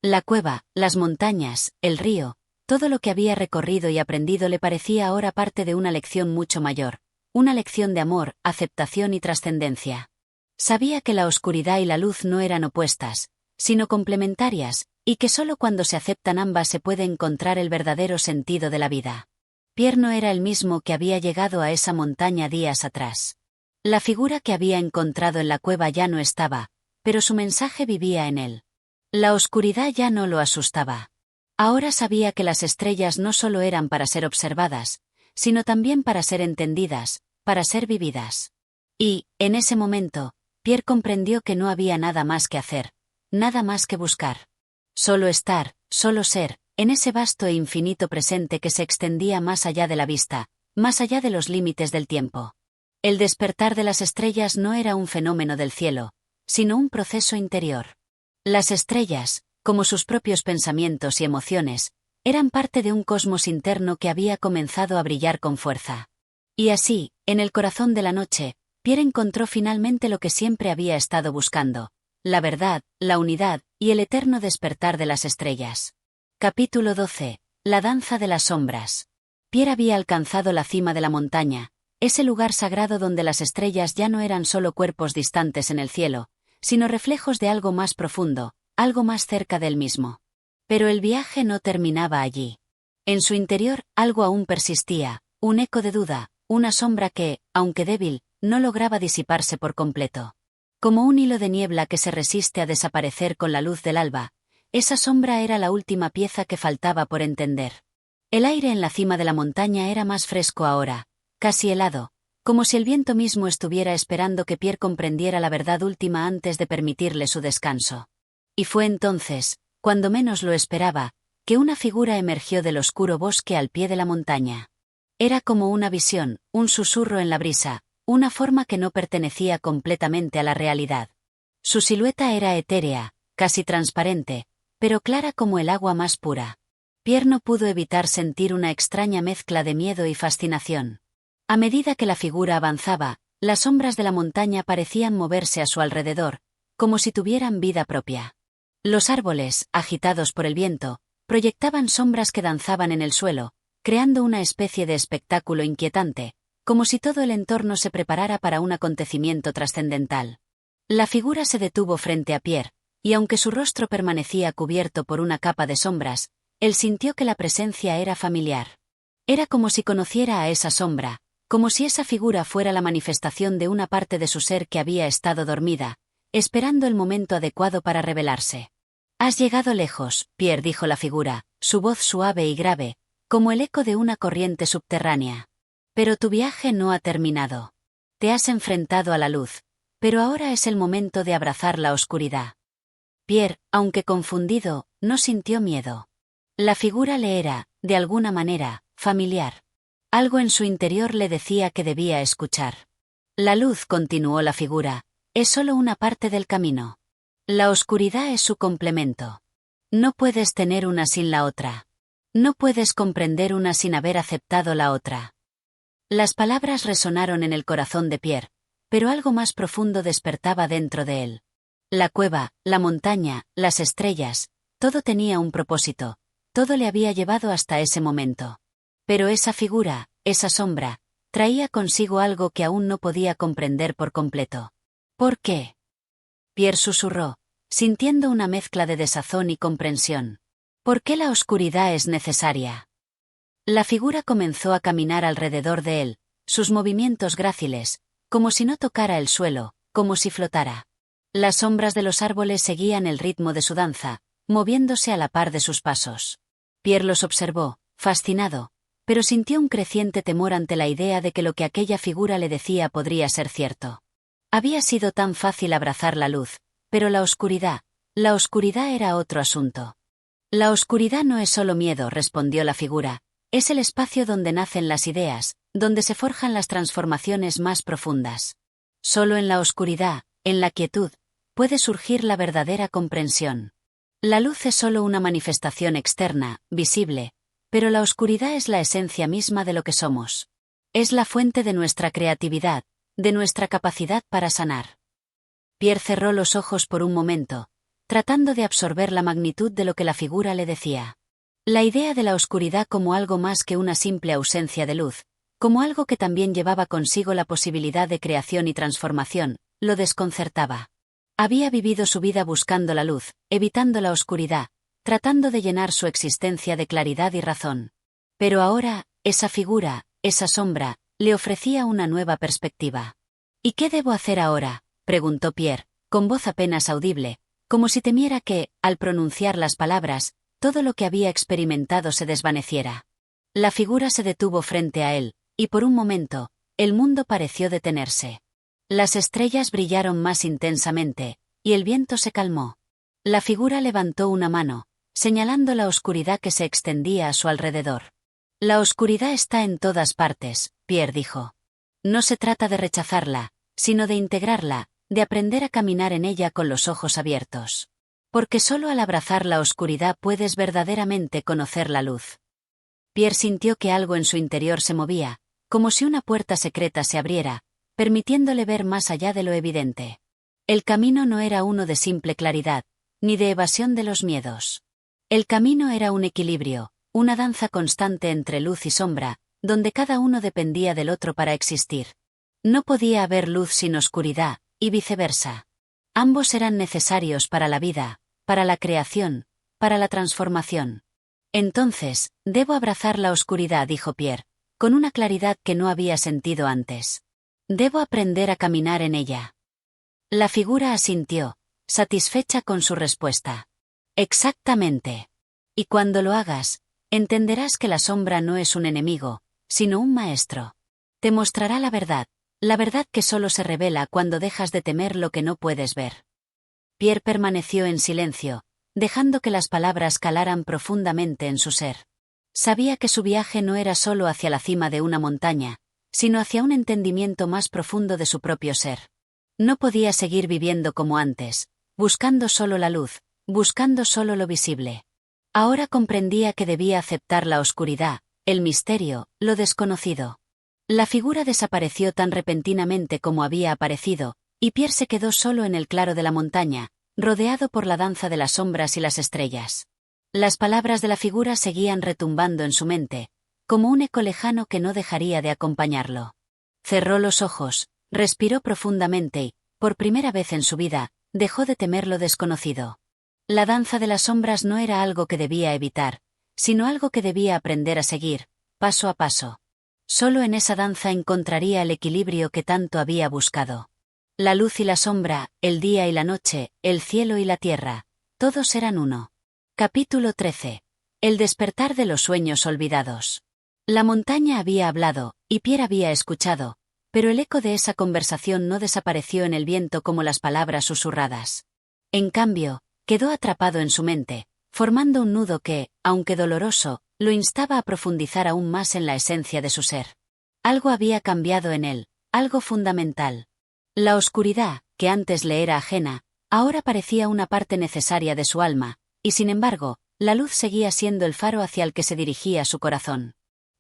La cueva, las montañas, el río, todo lo que había recorrido y aprendido le parecía ahora parte de una lección mucho mayor, una lección de amor, aceptación y trascendencia. Sabía que la oscuridad y la luz no eran opuestas, sino complementarias, y que solo cuando se aceptan ambas se puede encontrar el verdadero sentido de la vida. Pierre no era el mismo que había llegado a esa montaña días atrás. La figura que había encontrado en la cueva ya no estaba, pero su mensaje vivía en él. La oscuridad ya no lo asustaba. Ahora sabía que las estrellas no solo eran para ser observadas, sino también para ser entendidas, para ser vividas. Y, en ese momento, Pierre comprendió que no había nada más que hacer, nada más que buscar. Solo estar, solo ser, en ese vasto e infinito presente que se extendía más allá de la vista, más allá de los límites del tiempo. El despertar de las estrellas no era un fenómeno del cielo, sino un proceso interior. Las estrellas, como sus propios pensamientos y emociones, eran parte de un cosmos interno que había comenzado a brillar con fuerza. Y así, en el corazón de la noche, Pierre encontró finalmente lo que siempre había estado buscando: la verdad, la unidad, y el eterno despertar de las estrellas. Capítulo 12. La danza de las sombras. Pierre había alcanzado la cima de la montaña, ese lugar sagrado donde las estrellas ya no eran solo cuerpos distantes en el cielo, sino reflejos de algo más profundo, algo más cerca del mismo. Pero el viaje no terminaba allí. En su interior, algo aún persistía, un eco de duda, una sombra que, aunque débil, no lograba disiparse por completo. Como un hilo de niebla que se resiste a desaparecer con la luz del alba, esa sombra era la última pieza que faltaba por entender. El aire en la cima de la montaña era más fresco ahora, casi helado, como si el viento mismo estuviera esperando que Pierre comprendiera la verdad última antes de permitirle su descanso. Y fue entonces, cuando menos lo esperaba, que una figura emergió del oscuro bosque al pie de la montaña. Era como una visión, un susurro en la brisa, una forma que no pertenecía completamente a la realidad. Su silueta era etérea, casi transparente, pero clara como el agua más pura. Pierre no pudo evitar sentir una extraña mezcla de miedo y fascinación. A medida que la figura avanzaba, las sombras de la montaña parecían moverse a su alrededor, como si tuvieran vida propia. Los árboles, agitados por el viento, proyectaban sombras que danzaban en el suelo, creando una especie de espectáculo inquietante, como si todo el entorno se preparara para un acontecimiento trascendental. La figura se detuvo frente a Pierre, y aunque su rostro permanecía cubierto por una capa de sombras, él sintió que la presencia era familiar. Era como si conociera a esa sombra, como si esa figura fuera la manifestación de una parte de su ser que había estado dormida, esperando el momento adecuado para revelarse. «Has llegado lejos», Pierre, dijo la figura, su voz suave y grave, como el eco de una corriente subterránea. «Pero tu viaje no ha terminado. Te has enfrentado a la luz, pero ahora es el momento de abrazar la oscuridad». Pierre, aunque confundido, no sintió miedo. La figura le era, de alguna manera, familiar. Algo en su interior le decía que debía escuchar. «La luz», continuó la figura, «es solo una parte del camino. La oscuridad es su complemento. No puedes tener una sin la otra. No puedes comprender una sin haber aceptado la otra». Las palabras resonaron en el corazón de Pierre, pero algo más profundo despertaba dentro de él. La cueva, la montaña, las estrellas, todo tenía un propósito, todo le había llevado hasta ese momento. Pero esa figura, esa sombra, traía consigo algo que aún no podía comprender por completo. ¿Por qué? Pierre susurró, sintiendo una mezcla de desazón y comprensión. ¿Por qué la oscuridad es necesaria? La figura comenzó a caminar alrededor de él, sus movimientos gráciles, como si no tocara el suelo, como si flotara. Las sombras de los árboles seguían el ritmo de su danza, moviéndose a la par de sus pasos. Pierre los observó, fascinado, pero sintió un creciente temor ante la idea de que lo que aquella figura le decía podría ser cierto. Había sido tan fácil abrazar la luz, pero la oscuridad era otro asunto. «La oscuridad no es solo miedo», respondió la figura. «Es el espacio donde nacen las ideas, donde se forjan las transformaciones más profundas. Solo en la oscuridad, en la quietud, puede surgir la verdadera comprensión. La luz es solo una manifestación externa, visible, pero la oscuridad es la esencia misma de lo que somos. Es la fuente de nuestra creatividad, de nuestra capacidad para sanar». Pierre cerró los ojos por un momento, tratando de absorber la magnitud de lo que la figura le decía. La idea de la oscuridad como algo más que una simple ausencia de luz, como algo que también llevaba consigo la posibilidad de creación y transformación, lo desconcertaba. Había vivido su vida buscando la luz, evitando la oscuridad, tratando de llenar su existencia de claridad y razón. Pero ahora, esa figura, esa sombra, le ofrecía una nueva perspectiva. ¿Y qué debo hacer ahora?, preguntó Pierre, con voz apenas audible, como si temiera que, al pronunciar las palabras, todo lo que había experimentado se desvaneciera. La figura se detuvo frente a él, y por un momento, el mundo pareció detenerse. Las estrellas brillaron más intensamente, y el viento se calmó. La figura levantó una mano, señalando la oscuridad que se extendía a su alrededor. La oscuridad está en todas partes, Pierre dijo. No se trata de rechazarla, sino de integrarla, de aprender a caminar en ella con los ojos abiertos. Porque solo al abrazar la oscuridad puedes verdaderamente conocer la luz. Pierre sintió que algo en su interior se movía, como si una puerta secreta se abriera, permitiéndole ver más allá de lo evidente. El camino no era uno de simple claridad, ni de evasión de los miedos. El camino era un equilibrio, una danza constante entre luz y sombra, donde cada uno dependía del otro para existir. No podía haber luz sin oscuridad, y viceversa. Ambos eran necesarios para la vida, para la creación, para la transformación. Entonces, debo abrazar la oscuridad, dijo Pierre, con una claridad que no había sentido antes. Debo aprender a caminar en ella. La figura asintió, satisfecha con su respuesta. Exactamente. Y cuando lo hagas, entenderás que la sombra no es un enemigo, sino un maestro. Te mostrará la verdad que solo se revela cuando dejas de temer lo que no puedes ver. Pierre permaneció en silencio, dejando que las palabras calaran profundamente en su ser. Sabía que su viaje no era solo hacia la cima de una montaña, sino hacia un entendimiento más profundo de su propio ser. No podía seguir viviendo como antes, buscando solo la luz, buscando solo lo visible. Ahora comprendía que debía aceptar la oscuridad, el misterio, lo desconocido. La figura desapareció tan repentinamente como había aparecido, y Pierre se quedó solo en el claro de la montaña, rodeado por la danza de las sombras y las estrellas. Las palabras de la figura seguían retumbando en su mente, como un eco lejano que no dejaría de acompañarlo. Cerró los ojos, respiró profundamente y, por primera vez en su vida, dejó de temer lo desconocido. La danza de las sombras no era algo que debía evitar, sino algo que debía aprender a seguir, paso a paso. Solo en esa danza encontraría el equilibrio que tanto había buscado. La luz y la sombra, el día y la noche, el cielo y la tierra, todos eran uno. Capítulo 13. El despertar de los sueños olvidados. La montaña había hablado, y Pierre había escuchado, pero el eco de esa conversación no desapareció en el viento como las palabras susurradas. En cambio, quedó atrapado en su mente, formando un nudo que, aunque doloroso, lo instaba a profundizar aún más en la esencia de su ser. Algo había cambiado en él, algo fundamental. La oscuridad, que antes le era ajena, ahora parecía una parte necesaria de su alma, y sin embargo, la luz seguía siendo el faro hacia el que se dirigía su corazón.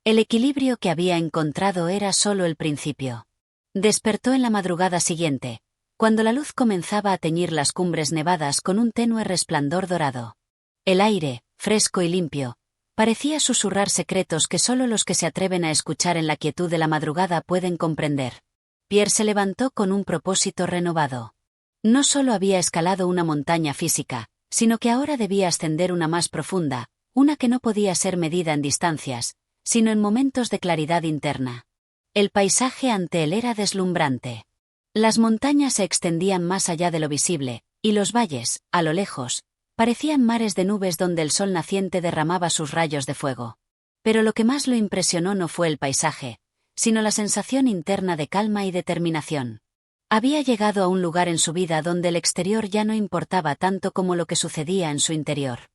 El equilibrio que había encontrado era solo el principio. Despertó en la madrugada siguiente, cuando la luz comenzaba a teñir las cumbres nevadas con un tenue resplandor dorado. El aire, fresco y limpio, parecía susurrar secretos que solo los que se atreven a escuchar en la quietud de la madrugada pueden comprender. Pierre se levantó con un propósito renovado. No solo había escalado una montaña física, sino que ahora debía ascender una más profunda, una que no podía ser medida en distancias, sino en momentos de claridad interna. El paisaje ante él era deslumbrante. Las montañas se extendían más allá de lo visible, y los valles, a lo lejos, parecían mares de nubes donde el sol naciente derramaba sus rayos de fuego. Pero lo que más lo impresionó no fue el paisaje, sino la sensación interna de calma y determinación. Había llegado a un lugar en su vida donde el exterior ya no importaba tanto como lo que sucedía en su interior.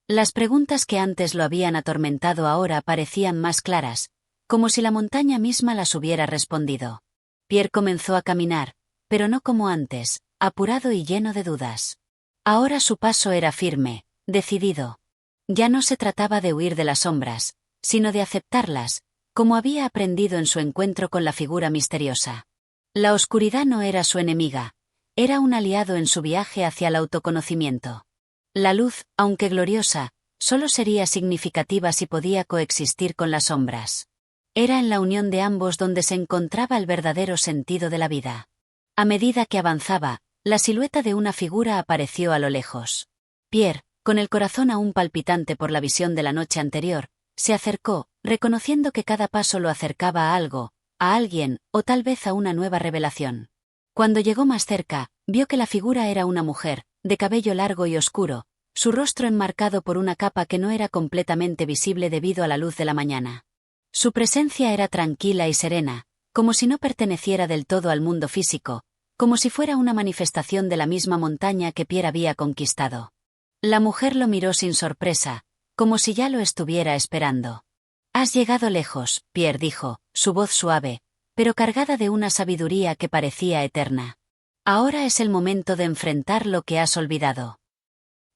Las preguntas que antes lo habían atormentado ahora parecían más claras, como si la montaña misma las hubiera respondido. Pierre comenzó a caminar, pero no como antes, apurado y lleno de dudas. Ahora su paso era firme, decidido. Ya no se trataba de huir de las sombras, sino de aceptarlas, como había aprendido en su encuentro con la figura misteriosa. La oscuridad no era su enemiga, era un aliado en su viaje hacia el autoconocimiento. La luz, aunque gloriosa, solo sería significativa si podía coexistir con las sombras. Era en la unión de ambos donde se encontraba el verdadero sentido de la vida. A medida que avanzaba, la silueta de una figura apareció a lo lejos. Pierre, con el corazón aún palpitante por la visión de la noche anterior, se acercó, reconociendo que cada paso lo acercaba a algo, a alguien, o tal vez a una nueva revelación. Cuando llegó más cerca, vio que la figura era una mujer, de cabello largo y oscuro, su rostro enmarcado por una capa que no era completamente visible debido a la luz de la mañana. Su presencia era tranquila y serena, como si no perteneciera del todo al mundo físico, como si fuera una manifestación de la misma montaña que Pierre había conquistado. La mujer lo miró sin sorpresa, como si ya lo estuviera esperando. «Has llegado lejos», Pierre dijo, su voz suave, pero cargada de una sabiduría que parecía eterna. «Ahora es el momento de enfrentar lo que has olvidado».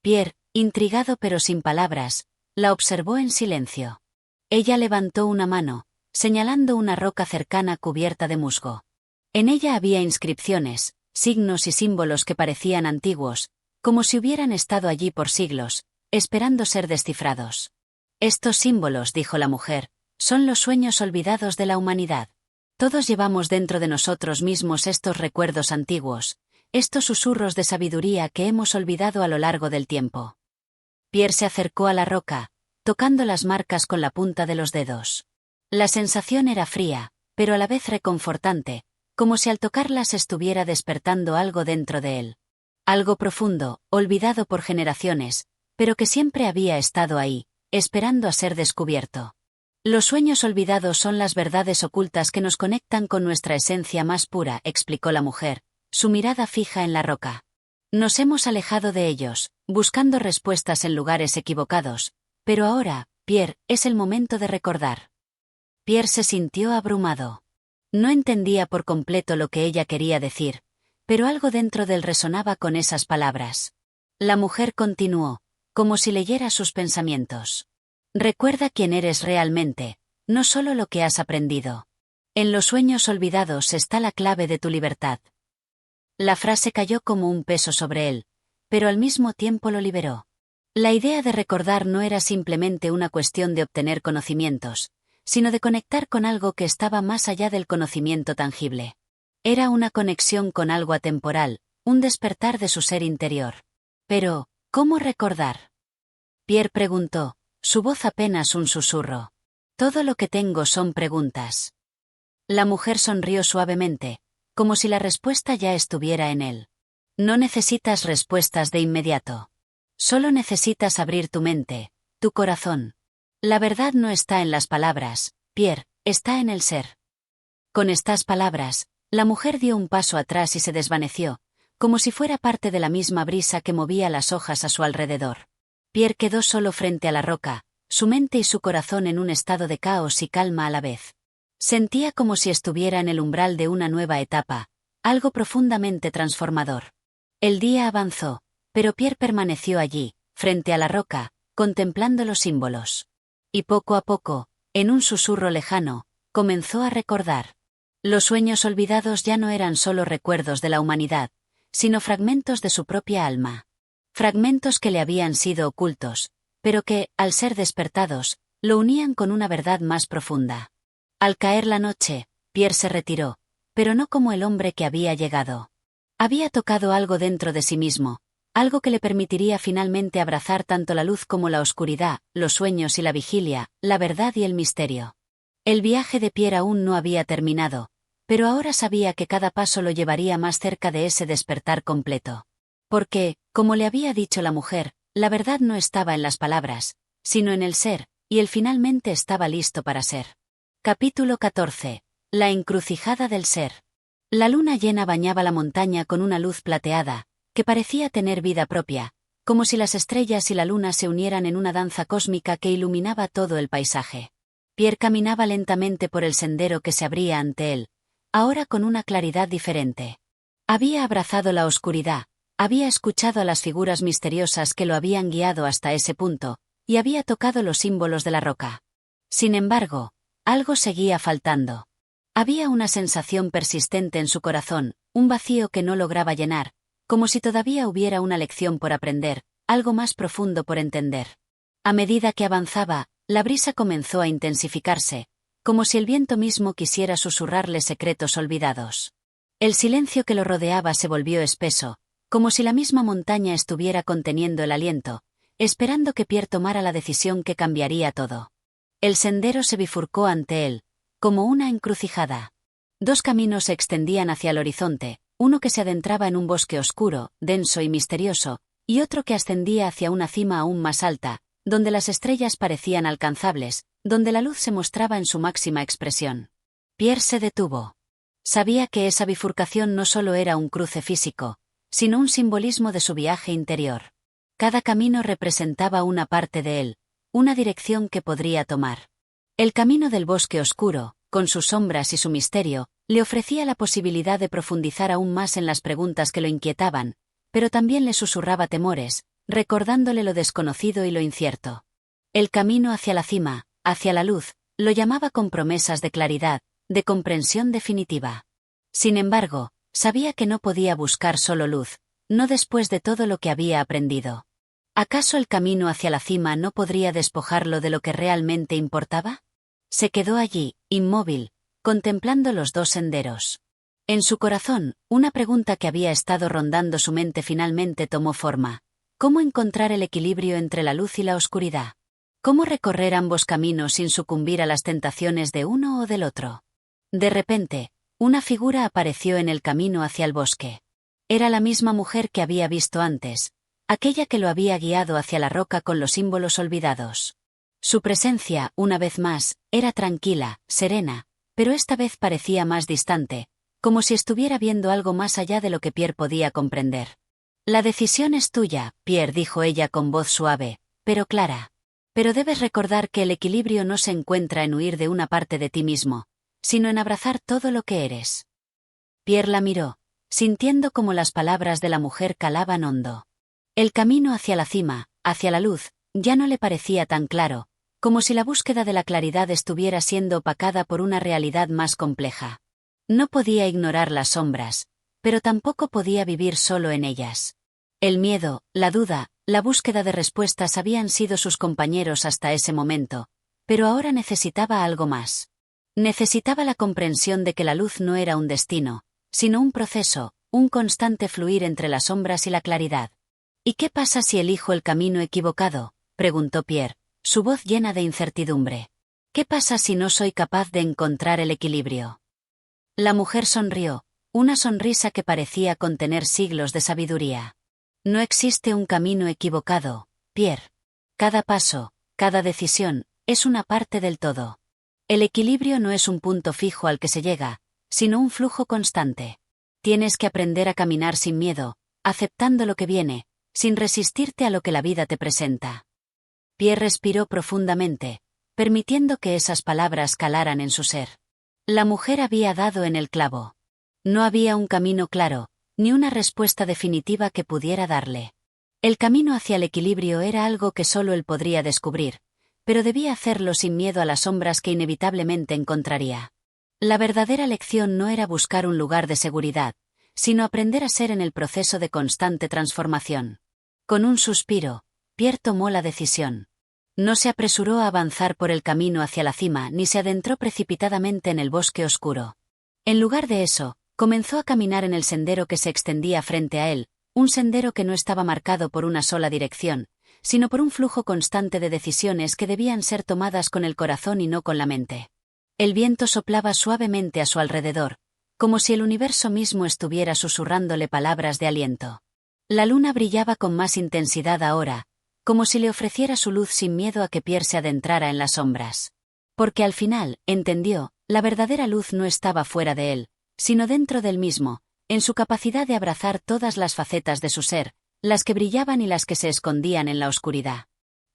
Pierre, intrigado pero sin palabras, la observó en silencio. Ella levantó una mano, señalando una roca cercana cubierta de musgo. En ella había inscripciones, signos y símbolos que parecían antiguos, como si hubieran estado allí por siglos, esperando ser descifrados. «Estos símbolos», dijo la mujer, «son los sueños olvidados de la humanidad. Todos llevamos dentro de nosotros mismos estos recuerdos antiguos, estos susurros de sabiduría que hemos olvidado a lo largo del tiempo». Pierre se acercó a la roca, tocando las marcas con la punta de los dedos. La sensación era fría, pero a la vez reconfortante, como si al tocarlas estuviera despertando algo dentro de él. Algo profundo, olvidado por generaciones, pero que siempre había estado ahí, esperando a ser descubierto. Los sueños olvidados son las verdades ocultas que nos conectan con nuestra esencia más pura, explicó la mujer, su mirada fija en la roca. Nos hemos alejado de ellos, buscando respuestas en lugares equivocados, pero ahora, Pierre, es el momento de recordar. Pierre se sintió abrumado. No entendía por completo lo que ella quería decir, pero algo dentro de él resonaba con esas palabras. La mujer continuó, como si leyera sus pensamientos. «Recuerda quién eres realmente, no solo lo que has aprendido. En los sueños olvidados está la clave de tu libertad». La frase cayó como un peso sobre él, pero al mismo tiempo lo liberó. La idea de recordar no era simplemente una cuestión de obtener conocimientos, sino de conectar con algo que estaba más allá del conocimiento tangible. Era una conexión con algo atemporal, un despertar de su ser interior. Pero, ¿cómo recordar? Pierre preguntó, su voz apenas un susurro. «Todo lo que tengo son preguntas». La mujer sonrió suavemente, como si la respuesta ya estuviera en él. «No necesitas respuestas de inmediato. Solo necesitas abrir tu mente, tu corazón. La verdad no está en las palabras, Pierre, está en el ser». Con estas palabras, la mujer dio un paso atrás y se desvaneció, como si fuera parte de la misma brisa que movía las hojas a su alrededor. Pierre quedó solo frente a la roca, su mente y su corazón en un estado de caos y calma a la vez. Sentía como si estuviera en el umbral de una nueva etapa, algo profundamente transformador. El día avanzó, pero Pierre permaneció allí, frente a la roca, contemplando los símbolos. Y poco a poco, en un susurro lejano, comenzó a recordar. Los sueños olvidados ya no eran solo recuerdos de la humanidad, sino fragmentos de su propia alma. Fragmentos que le habían sido ocultos, pero que, al ser despertados, lo unían con una verdad más profunda. Al caer la noche, Pierre se retiró, pero no como el hombre que había llegado. Había tocado algo dentro de sí mismo, algo que le permitiría finalmente abrazar tanto la luz como la oscuridad, los sueños y la vigilia, la verdad y el misterio. El viaje de Pierre aún no había terminado, pero ahora sabía que cada paso lo llevaría más cerca de ese despertar completo. Porque, como le había dicho la mujer, la verdad no estaba en las palabras, sino en el ser, y él finalmente estaba listo para ser. Capítulo 14. La encrucijada del ser. La luna llena bañaba la montaña con una luz plateada, que parecía tener vida propia, como si las estrellas y la luna se unieran en una danza cósmica que iluminaba todo el paisaje. Pierre caminaba lentamente por el sendero que se abría ante él, ahora con una claridad diferente. Había abrazado la oscuridad, había escuchado a las figuras misteriosas que lo habían guiado hasta ese punto, y había tocado los símbolos de la roca. Sin embargo, algo seguía faltando. Había una sensación persistente en su corazón, un vacío que no lograba llenar, como si todavía hubiera una lección por aprender, algo más profundo por entender. A medida que avanzaba, la brisa comenzó a intensificarse, como si el viento mismo quisiera susurrarle secretos olvidados. El silencio que lo rodeaba se volvió espeso, como si la misma montaña estuviera conteniendo el aliento, esperando que Pierre tomara la decisión que cambiaría todo. El sendero se bifurcó ante él, como una encrucijada. Dos caminos se extendían hacia el horizonte, uno que se adentraba en un bosque oscuro, denso y misterioso, y otro que ascendía hacia una cima aún más alta, donde las estrellas parecían alcanzables, donde la luz se mostraba en su máxima expresión. Pierre se detuvo. Sabía que esa bifurcación no solo era un cruce físico, sino un simbolismo de su viaje interior. Cada camino representaba una parte de él, una dirección que podría tomar. El camino del bosque oscuro, con sus sombras y su misterio, le ofrecía la posibilidad de profundizar aún más en las preguntas que lo inquietaban, pero también le susurraba temores, recordándole lo desconocido y lo incierto. El camino hacia la cima, hacia la luz, lo llamaba con promesas de claridad, de comprensión definitiva. Sin embargo, sabía que no podía buscar solo luz, no después de todo lo que había aprendido. ¿Acaso el camino hacia la cima no podría despojarlo de lo que realmente importaba? Se quedó allí, inmóvil, contemplando los dos senderos. En su corazón, una pregunta que había estado rondando su mente finalmente tomó forma. ¿Cómo encontrar el equilibrio entre la luz y la oscuridad? ¿Cómo recorrer ambos caminos sin sucumbir a las tentaciones de uno o del otro? De repente, una figura apareció en el camino hacia el bosque. Era la misma mujer que había visto antes, aquella que lo había guiado hacia la roca con los símbolos olvidados. Su presencia, una vez más, era tranquila, serena, pero esta vez parecía más distante, como si estuviera viendo algo más allá de lo que Pierre podía comprender. La decisión es tuya, Pierre, dijo ella con voz suave, pero clara. Pero debes recordar que el equilibrio no se encuentra en huir de una parte de ti mismo, sino en abrazar todo lo que eres. Pierre la miró, sintiendo como las palabras de la mujer calaban hondo. El camino hacia la cima, hacia la luz, ya no le parecía tan claro, como si la búsqueda de la claridad estuviera siendo opacada por una realidad más compleja. No podía ignorar las sombras, pero tampoco podía vivir solo en ellas. El miedo, la duda, la búsqueda de respuestas habían sido sus compañeros hasta ese momento, pero ahora necesitaba algo más. Necesitaba la comprensión de que la luz no era un destino, sino un proceso, un constante fluir entre las sombras y la claridad. ¿Y qué pasa si elijo el camino equivocado?, preguntó Pierre, su voz llena de incertidumbre. ¿Qué pasa si no soy capaz de encontrar el equilibrio? La mujer sonrió, una sonrisa que parecía contener siglos de sabiduría. No existe un camino equivocado, Pierre. Cada paso, cada decisión, es una parte del todo. El equilibrio no es un punto fijo al que se llega, sino un flujo constante. Tienes que aprender a caminar sin miedo, aceptando lo que viene, sin resistirte a lo que la vida te presenta. Pierre respiró profundamente, permitiendo que esas palabras calaran en su ser. La mujer había dado en el clavo. No había un camino claro, ni una respuesta definitiva que pudiera darle. El camino hacia el equilibrio era algo que solo él podría descubrir, pero debía hacerlo sin miedo a las sombras que inevitablemente encontraría. La verdadera lección no era buscar un lugar de seguridad, sino aprender a ser en el proceso de constante transformación. Con un suspiro, Pierre tomó la decisión. No se apresuró a avanzar por el camino hacia la cima ni se adentró precipitadamente en el bosque oscuro. En lugar de eso, comenzó a caminar en el sendero que se extendía frente a él, un sendero que no estaba marcado por una sola dirección, sino por un flujo constante de decisiones que debían ser tomadas con el corazón y no con la mente. El viento soplaba suavemente a su alrededor, como si el universo mismo estuviera susurrándole palabras de aliento. La luna brillaba con más intensidad ahora, como si le ofreciera su luz sin miedo a que Pierre se adentrara en las sombras. Porque al final, entendió, la verdadera luz no estaba fuera de él, sino dentro del mismo, en su capacidad de abrazar todas las facetas de su ser, las que brillaban y las que se escondían en la oscuridad.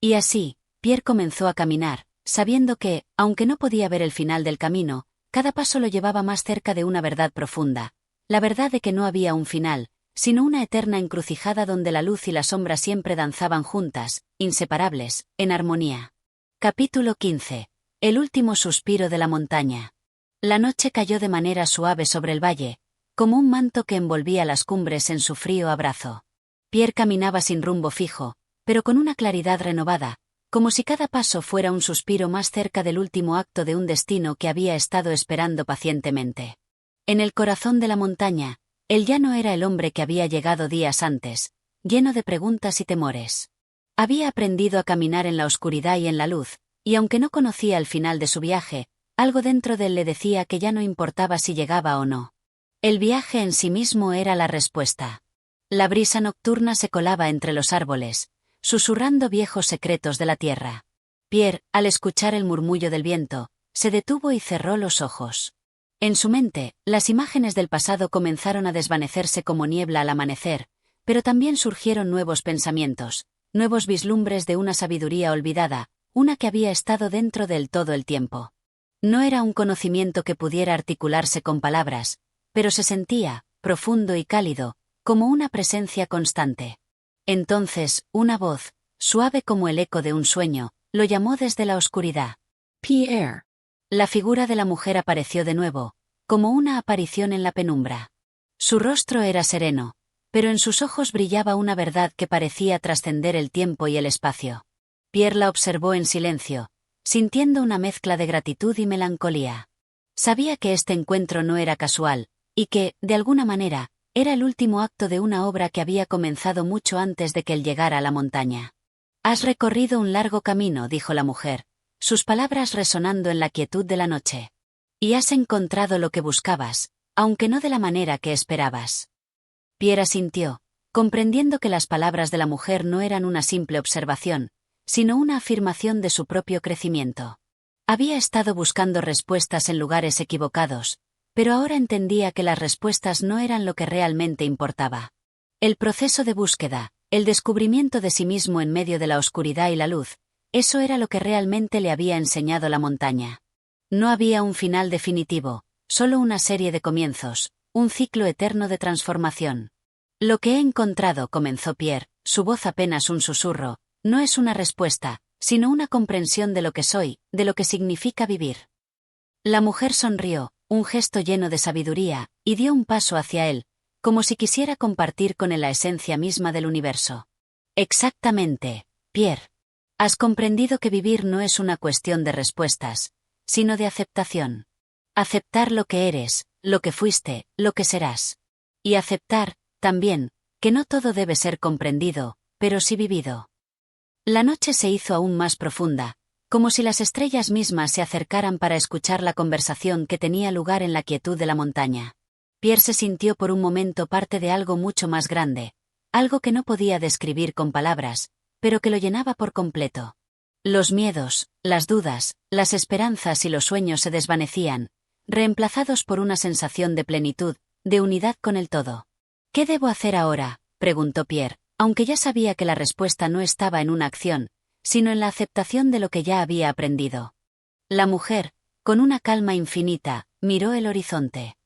Y así, Pierre comenzó a caminar, sabiendo que, aunque no podía ver el final del camino, cada paso lo llevaba más cerca de una verdad profunda, la verdad de que no había un final, sino una eterna encrucijada donde la luz y la sombra siempre danzaban juntas, inseparables, en armonía. Capítulo 15. El último suspiro de la montaña. La noche cayó de manera suave sobre el valle, como un manto que envolvía las cumbres en su frío abrazo. Pierre caminaba sin rumbo fijo, pero con una claridad renovada, como si cada paso fuera un suspiro más cerca del último acto de un destino que había estado esperando pacientemente. En el corazón de la montaña, él ya no era el hombre que había llegado días antes, lleno de preguntas y temores. Había aprendido a caminar en la oscuridad y en la luz, y aunque no conocía el final de su viaje, algo dentro de él le decía que ya no importaba si llegaba o no. El viaje en sí mismo era la respuesta. La brisa nocturna se colaba entre los árboles, susurrando viejos secretos de la tierra. Pierre, al escuchar el murmullo del viento, se detuvo y cerró los ojos. En su mente, las imágenes del pasado comenzaron a desvanecerse como niebla al amanecer, pero también surgieron nuevos pensamientos, nuevos vislumbres de una sabiduría olvidada, una que había estado dentro de él todo el tiempo. No era un conocimiento que pudiera articularse con palabras, pero se sentía, profundo y cálido, como una presencia constante. Entonces, una voz, suave como el eco de un sueño, lo llamó desde la oscuridad. Pierre. La figura de la mujer apareció de nuevo, como una aparición en la penumbra. Su rostro era sereno, pero en sus ojos brillaba una verdad que parecía trascender el tiempo y el espacio. Pierre la observó en silencio, sintiendo una mezcla de gratitud y melancolía. Sabía que este encuentro no era casual, y que, de alguna manera, era el último acto de una obra que había comenzado mucho antes de que él llegara a la montaña. «Has recorrido un largo camino», dijo la mujer, sus palabras resonando en la quietud de la noche. «Y has encontrado lo que buscabas, aunque no de la manera que esperabas». Pierre asintió, comprendiendo que las palabras de la mujer no eran una simple observación, sino una afirmación de su propio crecimiento. Había estado buscando respuestas en lugares equivocados, pero ahora entendía que las respuestas no eran lo que realmente importaba. El proceso de búsqueda, el descubrimiento de sí mismo en medio de la oscuridad y la luz, eso era lo que realmente le había enseñado la montaña. No había un final definitivo, solo una serie de comienzos, un ciclo eterno de transformación. «Lo que he encontrado», comenzó Pierre, su voz apenas un susurro, «no es una respuesta, sino una comprensión de lo que soy, de lo que significa vivir». La mujer sonrió, un gesto lleno de sabiduría, y dio un paso hacia él, como si quisiera compartir con él la esencia misma del universo. «Exactamente, Pierre. Has comprendido que vivir no es una cuestión de respuestas, sino de aceptación. Aceptar lo que eres, lo que fuiste, lo que serás. Y aceptar, también, que no todo debe ser comprendido, pero sí vivido». La noche se hizo aún más profunda, como si las estrellas mismas se acercaran para escuchar la conversación que tenía lugar en la quietud de la montaña. Pierre se sintió por un momento parte de algo mucho más grande, algo que no podía describir con palabras, pero que lo llenaba por completo. Los miedos, las dudas, las esperanzas y los sueños se desvanecían, reemplazados por una sensación de plenitud, de unidad con el todo. «¿Qué debo hacer ahora?», preguntó Pierre, aunque ya sabía que la respuesta no estaba en una acción, sino en la aceptación de lo que ya había aprendido. La mujer, con una calma infinita, miró el horizonte.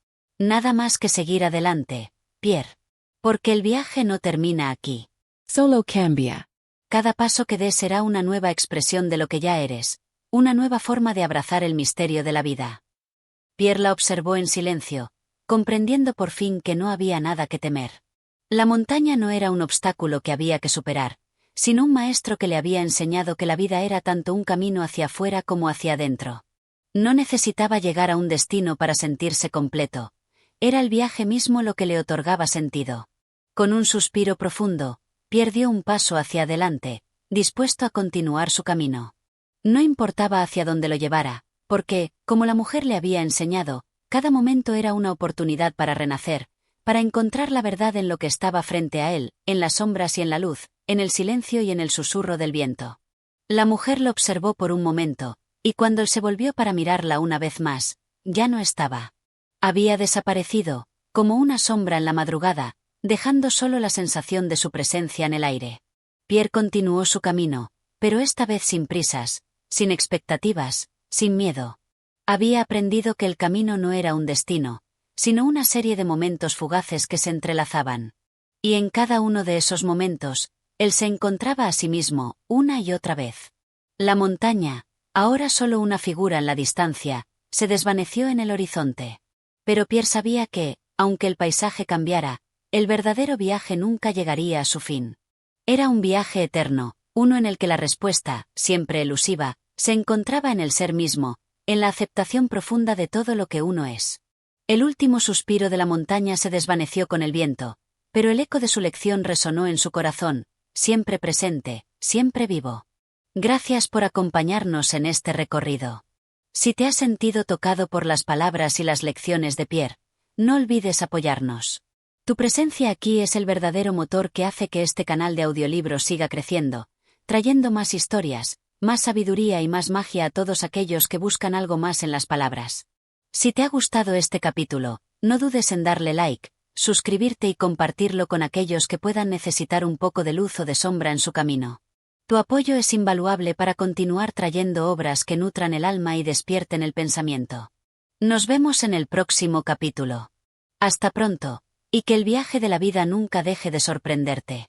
«Nada más que seguir adelante, Pierre. Porque el viaje no termina aquí. Solo cambia. Cada paso que des será una nueva expresión de lo que ya eres, una nueva forma de abrazar el misterio de la vida». Pierre la observó en silencio, comprendiendo por fin que no había nada que temer. La montaña no era un obstáculo que había que superar, sino un maestro que le había enseñado que la vida era tanto un camino hacia afuera como hacia adentro. No necesitaba llegar a un destino para sentirse completo, era el viaje mismo lo que le otorgaba sentido. Con un suspiro profundo, Pierre dio un paso hacia adelante, dispuesto a continuar su camino. No importaba hacia dónde lo llevara, porque, como la mujer le había enseñado, cada momento era una oportunidad para renacer, para encontrar la verdad en lo que estaba frente a él, en las sombras y en la luz, en el silencio y en el susurro del viento. La mujer lo observó por un momento, y cuando él se volvió para mirarla una vez más, ya no estaba. Había desaparecido, como una sombra en la madrugada, dejando solo la sensación de su presencia en el aire. Pierre continuó su camino, pero esta vez sin prisas, sin expectativas, sin miedo. Había aprendido que el camino no era un destino, sino una serie de momentos fugaces que se entrelazaban. Y en cada uno de esos momentos, él se encontraba a sí mismo, una y otra vez. La montaña, ahora solo una figura en la distancia, se desvaneció en el horizonte. Pero Pierre sabía que, aunque el paisaje cambiara, el verdadero viaje nunca llegaría a su fin. Era un viaje eterno, uno en el que la respuesta, siempre elusiva, se encontraba en el ser mismo, en la aceptación profunda de todo lo que uno es. El último suspiro de la montaña se desvaneció con el viento, pero el eco de su lección resonó en su corazón, siempre presente, siempre vivo. Gracias por acompañarnos en este recorrido. Si te has sentido tocado por las palabras y las lecciones de Pierre, no olvides apoyarnos. Tu presencia aquí es el verdadero motor que hace que este canal de audiolibros siga creciendo, trayendo más historias, más sabiduría y más magia a todos aquellos que buscan algo más en las palabras. Si te ha gustado este capítulo, no dudes en darle like, suscribirte y compartirlo con aquellos que puedan necesitar un poco de luz o de sombra en su camino. Tu apoyo es invaluable para continuar trayendo obras que nutran el alma y despierten el pensamiento. Nos vemos en el próximo capítulo. Hasta pronto, y que el viaje de la vida nunca deje de sorprenderte.